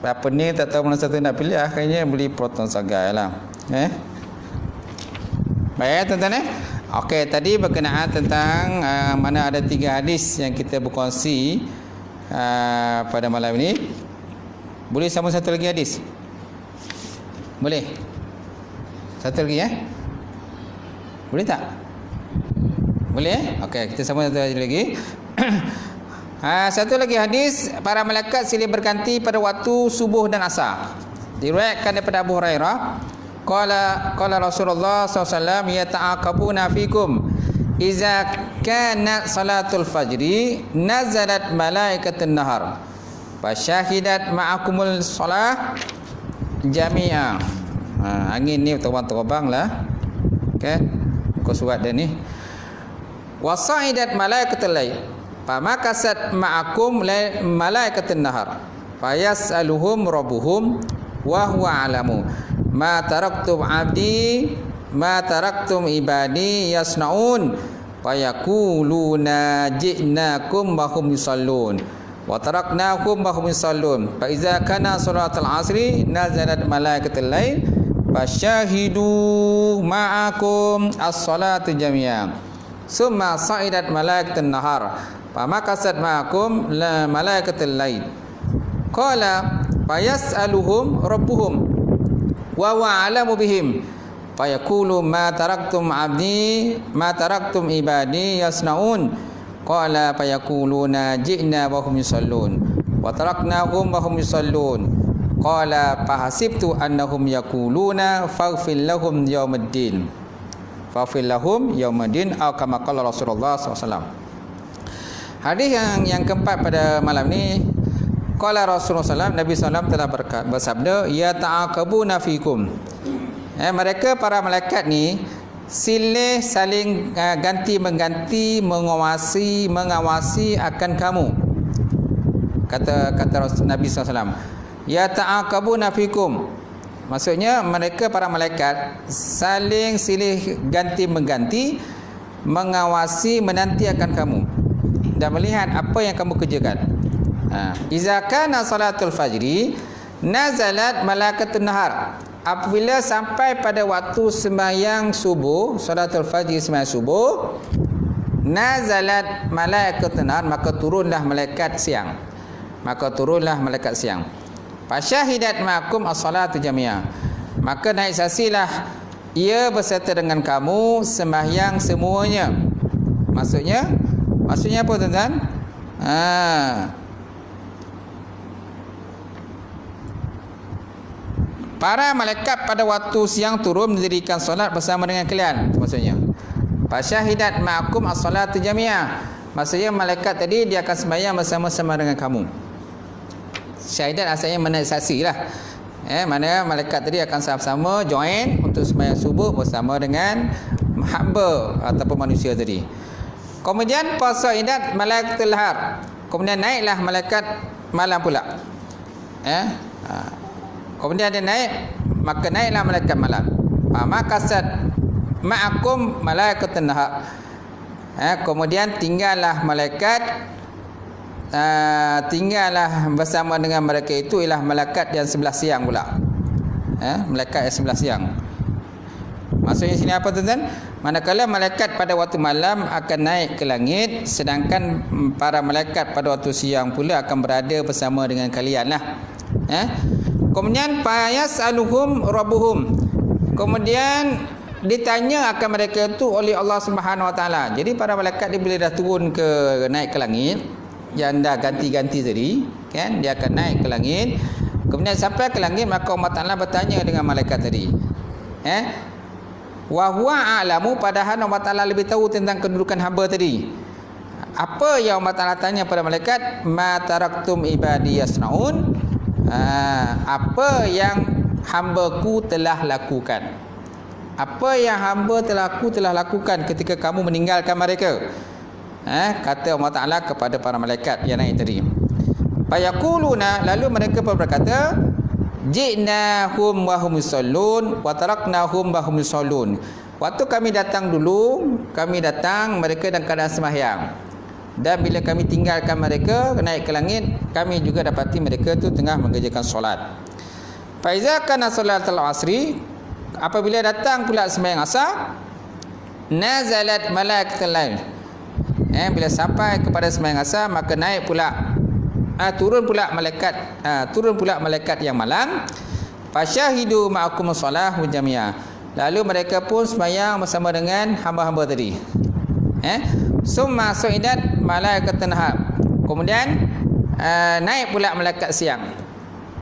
Dah pening tak tahu mana satu nak pilih, akhirnya beli Protosaga lah. Baik tuan-tuan Okey, tadi berkenaan tentang mana ada 3 hadis yang kita berkongsi pada malam ini. Boleh sambung satu lagi hadis? Boleh? Satu lagi Boleh tak? Boleh Okey, kita sambung satu lagi. Satu lagi hadis, para malaikat silih berganti pada waktu subuh dan asar. Diriwayatkan daripada Abu Hurairah, qala Rasulullah SAW, yata'aqabuna fikum iza kanat salatul fajri nazalat malaikatun nahar fasyahidat ma'akumul solah jami'a. Angin ni terbang lah kan, kau surat dia ni. Wasaidat malaikatul lail famakasat ma'akum malaikatun nahar fayasaluhum rabbuhum wa huwa alamu ma taraktum abdi ma taraktum ibadi yasnaun fayakuluna ji'nakum wa hum yusallun wa taraknakum wa hum yusallun fa iza kana salatul asri nazalat malaikatul lail fasyahidu ma'akum as-salatu jami'an summa sa'idat malaikatun nahar famakasat ma'akum la malaikatul lail qala fayas'aluhum rabbuhum wa huwa a'lamu bihim fayaqulu ma taraktum abdi ma taraktum ibadi yasnaun qala fayaquluna ji'na wa hum yusallun wa taraknahum wa hum yusallun qala fahasibtu annahum yaquluna faghfir lahum yaumiddin faghfir lahum yaumiddin atau kama qala Rasulullah SAW. Hadis yang keempat pada malam ni, qala Rasulullah SAW, Nabi SAW telah bersabda, ya ta'aqabuna fikum. Mereka para malaikat ni silih saling ganti-mengganti mengawasi akan kamu. Kata Nabi SAW, ya ta'aqabuna fikum. Maksudnya mereka para malaikat saling silih ganti-mengganti mengawasi menanti akan kamu dan melihat apa yang kamu kerjakan. Iza kana salatul fajri nazalat malaikatun nahar. Apabila sampai pada waktu sembahyang subuh, salatul fajri sembahyang subuh, nazalat malaikatun nahar, maka turunlah malaikat siang. Fasyahidat ma'akum as-salatu jami'ah. Maka naik saksilah ia berserta dengan kamu sembahyang semuanya. Maksudnya apa tuan-tuan? Para malaikat pada waktu siang turun mendirikan solat bersama dengan kalian. Maksudnya fasyahidat ma'akum as-salatu jami'ah. Maksudnya malaikat tadi dia akan sembahyang bersama-sama dengan kamu. Syahidat asalnya mana saksi lah. Mana malaikat tadi akan sama-sama join untuk sembahyang subuh bersama dengan hamba ataupun manusia tadi. Kemudian fasaidat malaikatul lahar. Kemudian naiklah malaikat malam pula. Kemudian dia naik, maka naiklah malaikat malam. Makasat ma'akum malaikatun nahar. Kemudian tinggallah malaikat bersama dengan mereka itu ialah malaikat yang sebelah siang pula. Malaikat yang sebelah siang. Maksudnya sini apa tuan-tuan? Manakala malaikat pada waktu malam akan naik ke langit, sedangkan para malaikat pada waktu siang pula akan berada bersama dengan kalian lah. Kemudian fayasaluhum rabbuhum. Kemudian ditanya akan mereka itu oleh Allah Subhanahu Wa Taala. Jadi para malaikat dia bila dah turun naik ke langit, yang dah ganti-ganti tadi, kan, dia akan naik ke langit. Kemudian sampai ke langit, maka Allah Taala bertanya dengan malaikat tadi. Wa huwa a'lamu, padahal Allah Taala lebih tahu tentang kedudukan hamba tadi. Apa yang Allah Taala tanya pada malaikat? Ma taraktum ibadi yasnaun. Apa yang hamba-Ku telah lakukan? Apa yang hamba telah lakukan ketika kamu meninggalkan mereka? Kata Allah Ta'ala kepada para malaikat yang naik tadi. Fayaquluna, lalu mereka pun berkata, ji'nahum wa hum yusallun wa taraknahum wa hum yusallun. Waktu kami datang dulu, kami datang mereka dalam keadaan sembahyang. Dan bila kami tinggalkan mereka naik ke langit, kami juga dapati mereka tu tengah mengerjakan solat. Fa iza kana salatul asri, apabila datang pula sembahyang asar, nazalat malaikatul lail. Bila sampai kepada sembahyang asar, maka naik pula turun pula malaikat yang malam. Fasyahidu ma'akum shalahu jami'a. Lalu mereka pun sembahyang bersama dengan hamba-hamba tadi. Summa su'idat malaikatun nahar. Kemudian naik pula malaikat siang.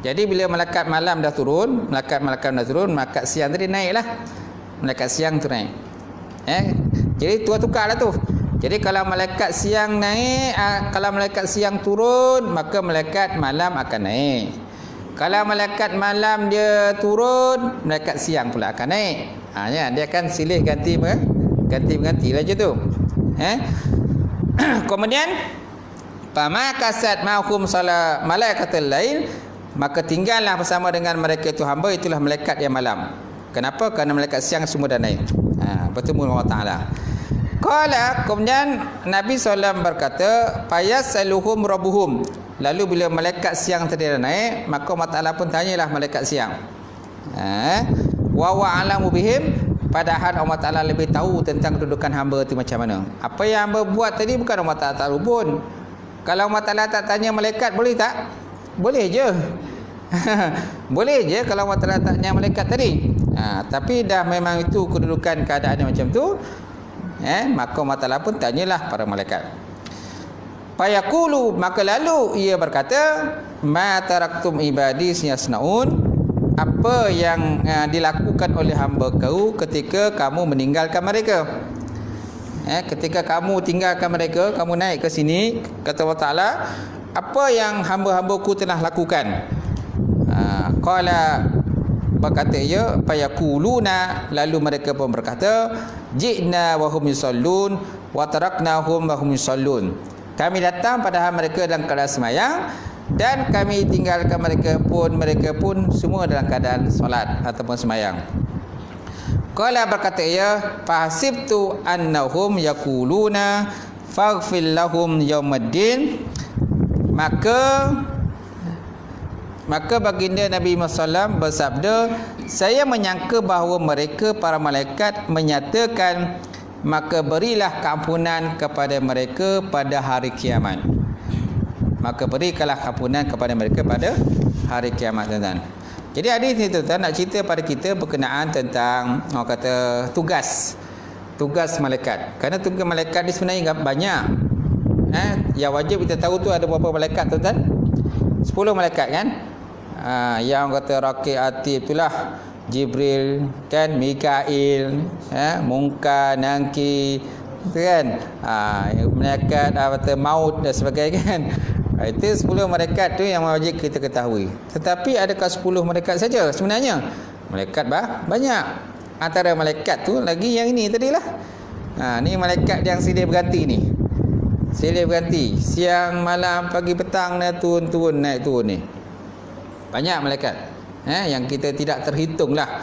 Jadi bila malaikat malam dah turun, malaikat siang tadi naiklah. Malaikat siang tu naik. Jadi tukarlah tu. Jadi kalau malaikat siang naik, kalau malaikat siang turun, maka malaikat malam akan naik. Kalau malaikat malam dia turun, malaikat siang pula akan naik. Dia akan silih ganti lah je tu. Kemudian fama kasat ma'hum salat malaikatul lail, maka tinggallah bersama dengan mereka itu hamba, itulah malaikat yang malam. Kenapa? Kerana malaikat siang semua dah naik. Bertemu dengan Allah Taala. Qala, kemudian Nabi SAW berkata, fayasaluhum rabbuhum. Lalu bila malaikat siang tadi dah naik, maka Allah Taala pun tanyalah malaikat siang. Wa wa'alamu bihim, padahal Allah Taala lebih tahu tentang kedudukan hamba itu macam mana. Apa yang hamba buat tadi bukan Allah Taala tahu pun. Kalau Allah Taala tak tanya malaikat, boleh tak? Boleh je. Boleh je kalau Allah Taala tanya malaikat tadi. Tapi dah memang itu kedudukan keadaan macam tu. Maka Allah Ta'ala pun tanyalah para malaikat. Fayaqulu, maka lalu ia berkata, ma taraktum ibadi yasnaun, apa yang dilakukan oleh hamba kau ketika kamu meninggalkan mereka. Ketika kamu tinggalkan mereka, kamu naik ke sini, kata Allah Ta'ala, apa yang hamba-hambaku telah lakukan. Qala, berkata ia, fayaquluna, lalu mereka pun berkata, ji'na wa hum yusallun wa taraknahum wa hum yusallun. Kami datang padahal mereka dalam keadaan sembahyang, dan kami tinggalkan mereka pun semua dalam keadaan solat ataupun sembahyang. Qala, berkata ia, fahasibtu annahum yaquluna faghfir lahum yaumaddin. Maka baginda Nabi Muhammad SAW bersabda, saya menyangka bahawa mereka para malaikat menyatakan, maka berilah keampunan kepada mereka pada hari kiamat. Maka berikanlah keampunan kepada mereka pada hari kiamat, tuan-tuan. Jadi hadis ni, tuan-tuan, nak cerita pada kita berkenaan tentang orang kata tugas malaikat. Kerana tugas malaikat ni sebenarnya banyak. Yang wajib kita tahu tu ada berapa malaikat, tuan-tuan? 10 malaikat kan? Yang kata Raqib Atid itulah Jibril kan, Mikail, Munkar, Nangki, kan? Malaikat maut dan sebagainya kan. Itu 10 malaikat tu yang wajib kita ketahui. Tetapi adakah 10 malaikat saja sebenarnya? Malaikat banyak. Antara malaikat tu lagi yang ini tadilah. Ni malaikat yang silih berganti ni. Silih berganti. Siang, malam, pagi, petang, naik turun ni. Banyak malaikat. Yang kita tidak terhitung lah.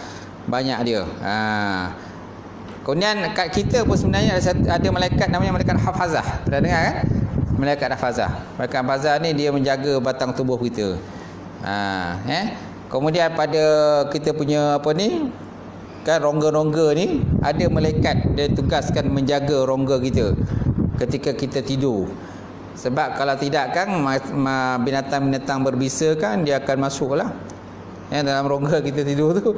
Banyak dia. Kemudian kat kita pun sebenarnya ada malaikat namanya malaikat hafazah. Pernah dengar kan? Malaikat hafazah. Malaikat hafazah ni dia menjaga batang tubuh kita. Kemudian pada kita punya kan rongga-rongga ni, ada malaikat dia tugaskan menjaga rongga kita ketika kita tidur. Sebab kalau tidak kan binatang-binatang berbisa kan dia akan masuklah dalam rongga kita tidur tu.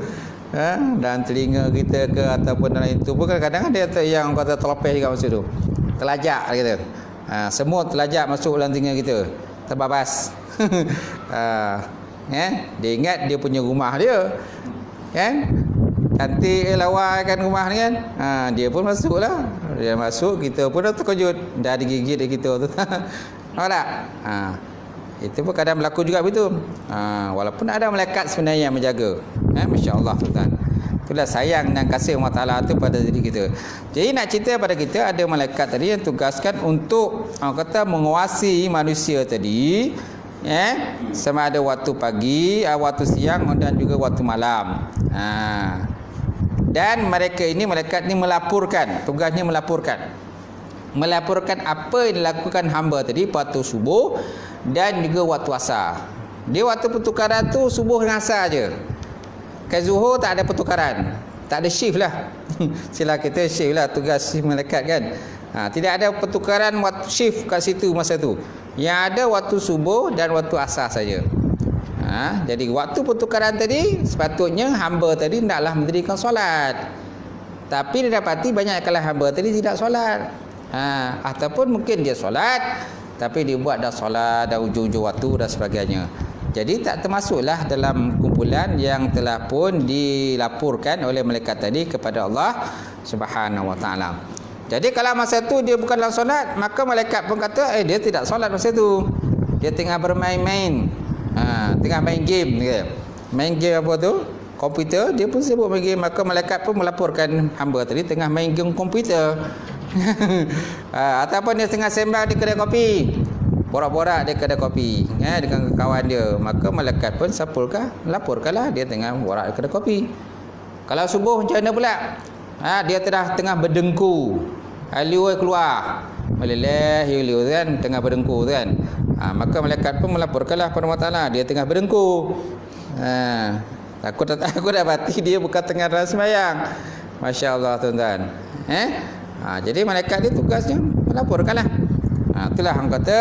Dan telinga kita ke ataupun dalam itu pun kadang-kadang ada yang kata terlepeh juga masuk tu. Telajak kita. Semua telajak masuk dalam telinga kita. Terbabas. Dia ingat dia punya rumah dia. Kan? Cantik lawa kan rumah ni kan. Dia pun masuklah. Dia masuk, kita pun dah terkejut. Dah digigit kita tu. Nampak tak? Itu pun kadang berlaku juga begitu. Walaupun ada malaikat sebenarnya yang menjaga. Masya-Allah, tuan-tuan. Itulah sayang dan kasih Allah Taala tu pada diri kita. Jadi nak cerita pada kita, ada malaikat tadi yang tugaskan untuk kata menguasai manusia tadi Sama ada waktu pagi, waktu siang dan juga waktu malam. Dan mereka ini, malaikat ni melaporkan, tugasnya melaporkan apa yang dilakukan hamba tadi waktu subuh dan juga waktu asar. Dia waktu pertukaran tu subuh dan asar je. Kan zuhur tak ada pertukaran, tak ada shift lah. Sila kita shift lah, tugas shift malaikat kan. Tidak ada pertukaran waktu shift kat situ masa tu. Yang ada waktu subuh dan waktu asar saja. Jadi waktu pertukaran tadi sepatutnya hamba tadi hendaklah mendirikan solat. Tapi dia dapati banyak kalah hamba tadi tidak solat. Ataupun mungkin dia solat tapi dia buat dah solat dah ujung-ujung waktu dan sebagainya. Jadi tak termasuklah dalam kumpulan yang telah pun dilaporkan oleh malaikat tadi kepada Allah Subhanahu Wa Taala. Jadi kalau masa tu dia bukanlah solat, maka malaikat pun kata dia tidak solat masa tu. Dia tengah bermain-main. Tengah main game ke. Main game apa tu? Komputer, dia pun sibuk main game, maka malaikat pun melaporkan hamba tadi tengah main game komputer. Ataupun dia tengah sembang di kedai kopi. Borak-borak di kedai kopi dengan kawan dia, maka malaikat pun laporkanlah dia tengah borak di kedai kopi. Kalau subuh macam mana pula? Dia tengah berdengkur. Liu keluar. Meleleh liu kan, tengah berdengkur kan. Maka malaikat pun melaporkanlah kepada Allah Taala dia tengah berdengkur. Aku dapati dia bukan tengah dalam sembahyang. Masya-Allah tuan-tuan. Jadi malaikat dia tugasnya melaporkanlah. Itulah orang kata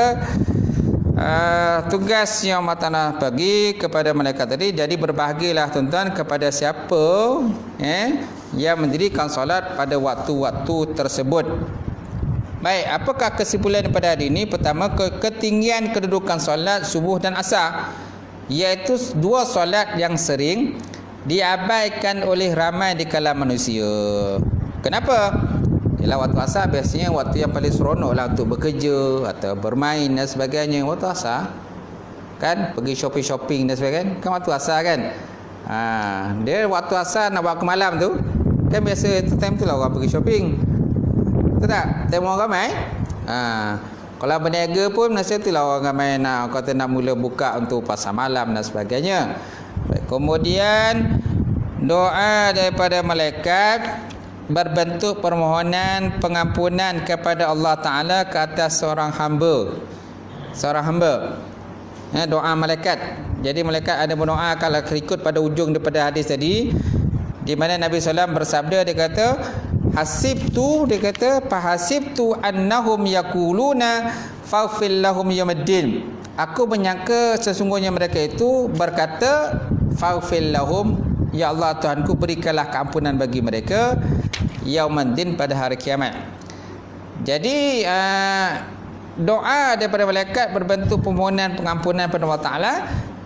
tugas yang Allah Taala bagi kepada malaikat tadi. Jadi berbahagialah tuan-tuan kepada siapa yang mendirikan solat pada waktu-waktu tersebut. Baik, apakah kesimpulan pada hari ini? Pertama, ketinggian kedudukan solat subuh dan asar, iaitu dua solat yang sering diabaikan oleh ramai di kalangan manusia. Kenapa? Ialah waktu asar biasanya waktu yang paling seronok lah untuk bekerja atau bermain dan sebagainya. Waktu asar kan, pergi shopping-shopping dan sebagainya kan waktu asar kan. Dia waktu asar nak bawa ke malam tu kan, biasa time tu lah orang pergi shopping. Betul tak? Time orang ramai. Kalau berniaga pun masa tu lah orang ramai kata nak mula buka untuk pasar malam dan sebagainya. Baik, kemudian doa daripada malaikat berbentuk permohonan pengampunan kepada Allah Ta'ala ke atas seorang hamba. Doa malaikat. Jadi malaikat ada berdoa, kalau ikut pada ujung daripada hadis tadi, di mana Nabi SAW bersabda, dia kata fahasibtu annahum yakuluna faghfir lahum yawmiddin. Aku menyangka sesungguhnya mereka itu berkata faghfir lahum, ya Allah Tuhanku berikanlah keampunan bagi mereka yaumiddin, pada hari kiamat. Jadi doa daripada malaikat berbentuk permohonan pengampunan kepada Allah Ta'ala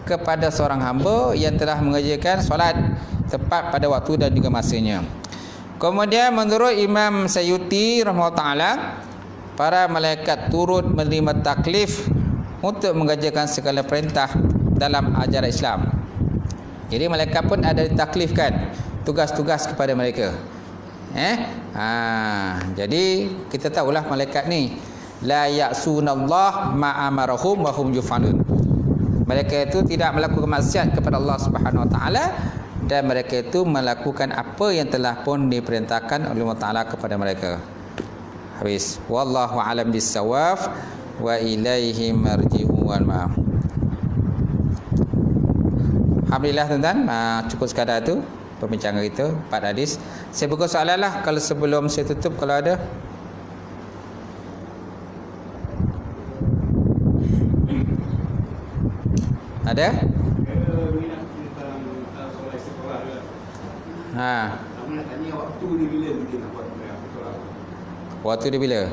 kepada seorang hamba yang telah mengerjakan solat tepat pada waktu dan juga masanya. Kemudian menurut Imam Sayyuti rahimahullah ta'ala, para malaikat turut menerima taklif untuk mengerjakan segala perintah dalam ajaran Islam. Jadi malaikat pun ada ditaklifkan tugas-tugas kepada mereka. Jadi kita tahulah malaikat ni la ya'sunallah ma amarahum wa hum yuf'alun. Mereka itu tidak melakukan maksiat kepada Allah Subhanahu Wa Taala, dan mereka itu melakukan apa yang telah pun diperintahkan oleh Allah Taala kepada mereka. Habis. Wallahu a'lam bis-shawab wa ilaihi marji'un wal ma'ab. Alhamdulillah tuan-tuan, cukup sekadar itu perbincangan kita 4 hadis. Saya buka soalan lah kalau sebelum saya tutup, kalau ada. Ada? Aku nak tanya waktu dia bila kita nak buat solat. Waktu dia bila?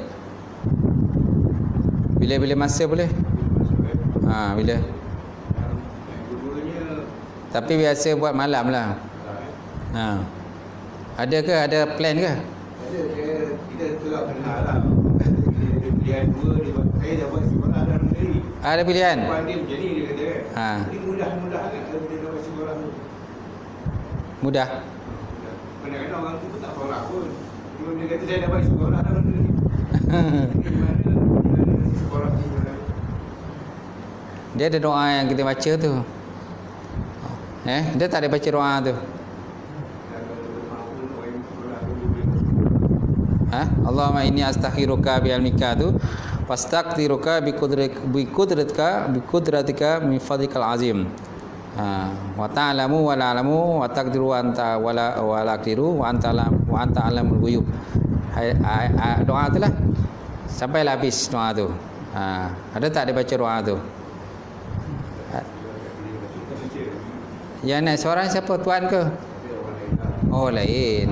Bila masa boleh? Bila? Tapi biasa buat malam lah. Ada ke? Ada plan ke? Ada. Kita telah kenal lah. Pilihan dua dia buat. Saya dah buat sekolah dalam negeri. Ada pilihan? Dia macam ni dia kata kan. Jadi mudah-mudah kan kalau dia dah buat sekolah tu. Mudah? Kadang-kadang orang tu pun tak solat pun. Dia kata saya dah buat sekolah dalam negeri. Dia ada doa yang kita baca tu. Dia tak ada baca doa tu. Allahumma inni astakhiruka bi ilmika tu wastaqdiruka bi qudratika min fadlikal azim. Wa ta'lamu wa la alamu wa taqdiru anta wa la aqdiru wa anta alamul ghuyub. Doa tu lah sampailah habis doa tu. Ada tak dia baca doa tu? Yang naik seorang siapa? Tuan ke? Oh, lain.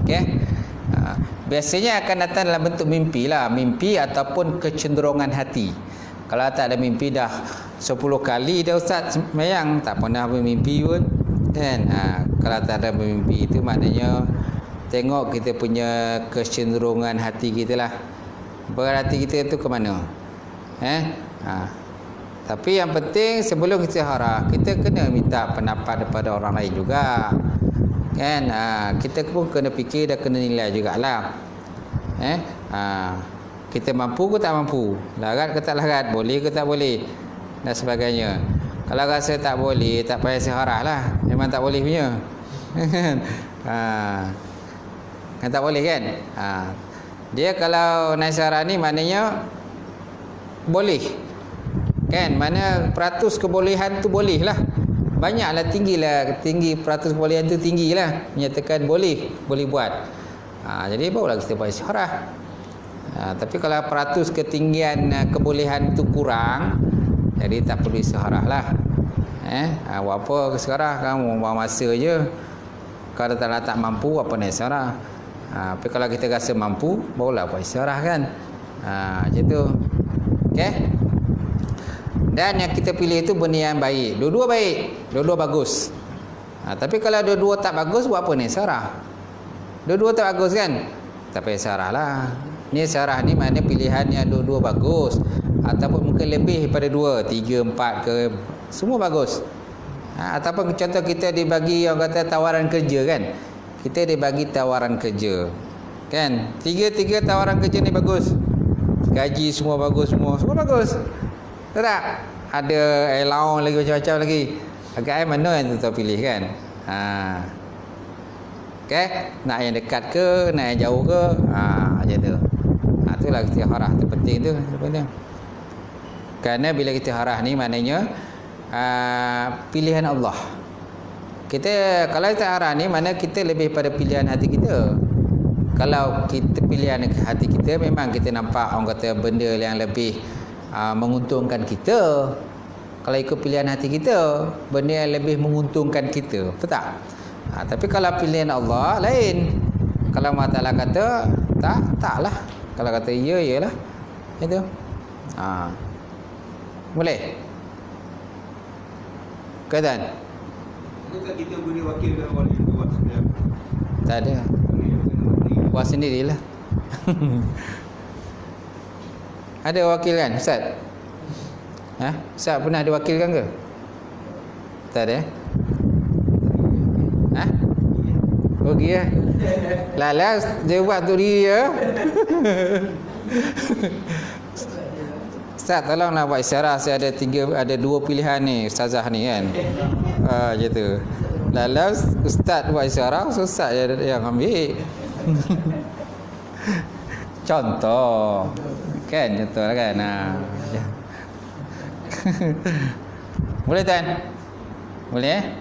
Okey. Biasanya akan datang dalam bentuk mimpi lah. Mimpi ataupun kecenderungan hati. Kalau tak ada mimpi dah 10 kali dah Ustaz sembahyang, tak pernah bermimpi pun. Kan? Kalau tak ada bermimpi itu maknanya tengok kita punya kecenderungan hati kita lah. Berhati kita tu ke mana? Tapi yang penting sebelum kita istiharah, kita kena minta pendapat daripada orang lain juga. Kan? Kita pun kena fikir dan kena nilai jugalah. Kita mampu ke tak mampu? Larat ke tak larat? Boleh ke tak boleh? Dan sebagainya. Kalau rasa tak boleh, tak payah istiharah lah. Memang tak boleh punya. Kan tak boleh kan? Dia kalau naik istiharah ni maknanya boleh. Kan? Mana peratus kebolehan tu boleh lah. Banyaklah, tinggi peratus kebolehan tu tinggi lah. Menyatakan boleh buat. Jadi barulah kita buat istiharah. Tapi kalau peratus ketinggian kebolehan tu kurang, jadi tak perlu istiharah lah. Buat apa istiharah? Kamu buang masa je. Kalau tak mampu, apa nak istiharah? Tapi kalau kita rasa mampu, barulah buat istiharah kan. Macam tu. Okay? Dan yang kita pilih itu benda yang baik. Dua-dua baik, dua-dua bagus. Tapi kalau dua-dua tak bagus, buat apa ni istiharah? Dua-dua tak bagus kan? Tak payah istiharah lah. Ni istiharah ni maknanya pilihan yang dua-dua bagus. Ataupun mungkin lebih daripada 2, 3, 4 ke, semua bagus. Ataupun contoh kita dibagi orang kata tawaran kerja kan. Kita dibagi tawaran kerja. Kan? Tiga tawaran kerja ni bagus. Gaji semua bagus semua bagus. Tak? Ada allowance lagi macam-macam lagi. Agak mana yang tu pilih kan? Okay? Nak yang dekat ke, nak yang jauh ke? Macam tu. Itulah istiharah tu penting tu sebenarnya. Kerana bila istiharah ni maknanya pilihan Allah. Kita kalau istiharah ni mana kita lebih pada pilihan hati kita. Kalau kita pilihan hati kita memang kita nampak orang kata benda yang lebih menguntungkan kita. Kalau ikut pilihan hati kita, benda yang lebih menguntungkan kita, betul tak? Tapi kalau pilihan Allah lain. Kalau Allah Ta'ala kata taklah. Kalau kata ya, iyalah. Itu. Boleh? Keadaan? Adakah kita boleh wakilkan orang yang buat sendiri? Tak ada. Buat sendirilah. Ada wakil kan Ustaz? Ustaz pernah diwakilkan ke? Tak ada. Pergi lah. Lalas dia buat tu diri ya. Ustaz tolonglah buat isyarah. Saya ada 2 pilihan ni ustazah ni kan. Macam tu. Lalas ustaz buat isyarah, ustaz yang ambil. Contoh. Kan contoh lah kan. Boleh tuan? Boleh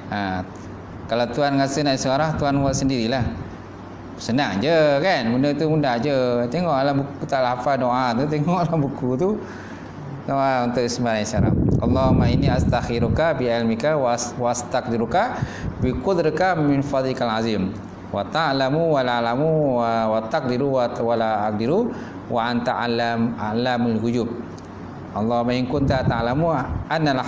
kalau tuan rasa nak isyarah, tuan buat sendirilah. Senang je kan. Benda tu mudah je. Tengok dalam buku, tak hafal doa tu, tengok dalam buku tu. Doa untuk sembahyang isyarah. Allahumma inni astakhiruka bi ilmika wastaqdiruka bi qudratika min fadlikal azim. Wa ta'lamu wa la alamu wa taqdiru wa la aqdiru wa anta alamul ghuyub. Allahumma in kunta ta'lamu anna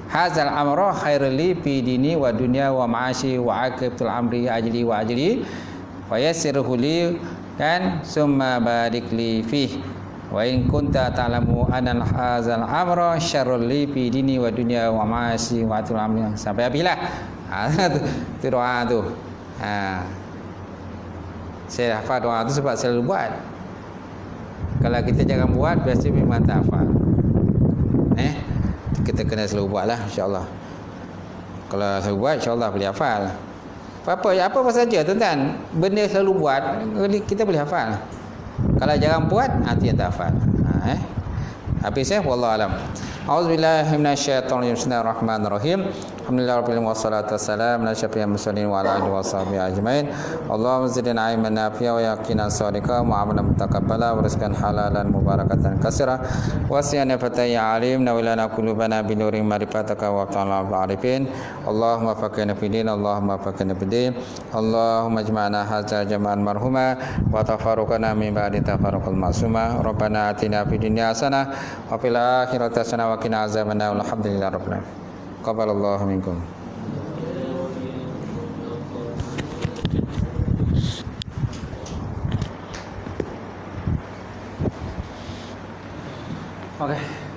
hadzal amra khairul li fi dini wa dunya wa ma'ashi wa aqibatul amri ajli wa ajli wa yassirhu li kan summa barik li fi wa in kunta ta'lamu anna hadzal amra syarrul li fi dini wa dunya wa ma'ashi wa aqibatul amri sampai habislah. Tu doa tu. Saya hafal doa tu sebab selalu buat. Kalau kita jangan buat, biasa memang tak hafal. Kita kena selalu buat lah, insyaAllah. Kalau selalu buat, insyaAllah boleh hafal. Apa saja tuan-tuan, benda selalu buat, kita boleh hafal. Kalau jarang buat, hati yang tak hafal. Habis wallahu alam. A'udzubillahi minasyaitonir rajim. Bismillahirrahmanirrahim. Alhamdulillahirabbil alamin wassalatu wassalamu ala asyrofil mursalin wa ala alihi washabihi ajmain. Allahumma zidna ilman nafi'a wa yaqinan shadiqa wa amalan mutaqabbala wa rizqan halalan mubarakatan katsira wa siyana fataya alim nawilana qulubana bi nurin ma'rifataka wa ta'ala arifin. Allahumma faqihna fid din, Allahumma faqihna fid din. Allahumma ijma'na hadza jama'an marhuma wa tafarruqana min ba'di tafarruqal ma'suma. Rabbana atina fid dunya hasanah wa fil akhirati hasanah wa qina azabannar. Alhamdulillahi rabbil alamin. Qabalallahu minkum. Okay.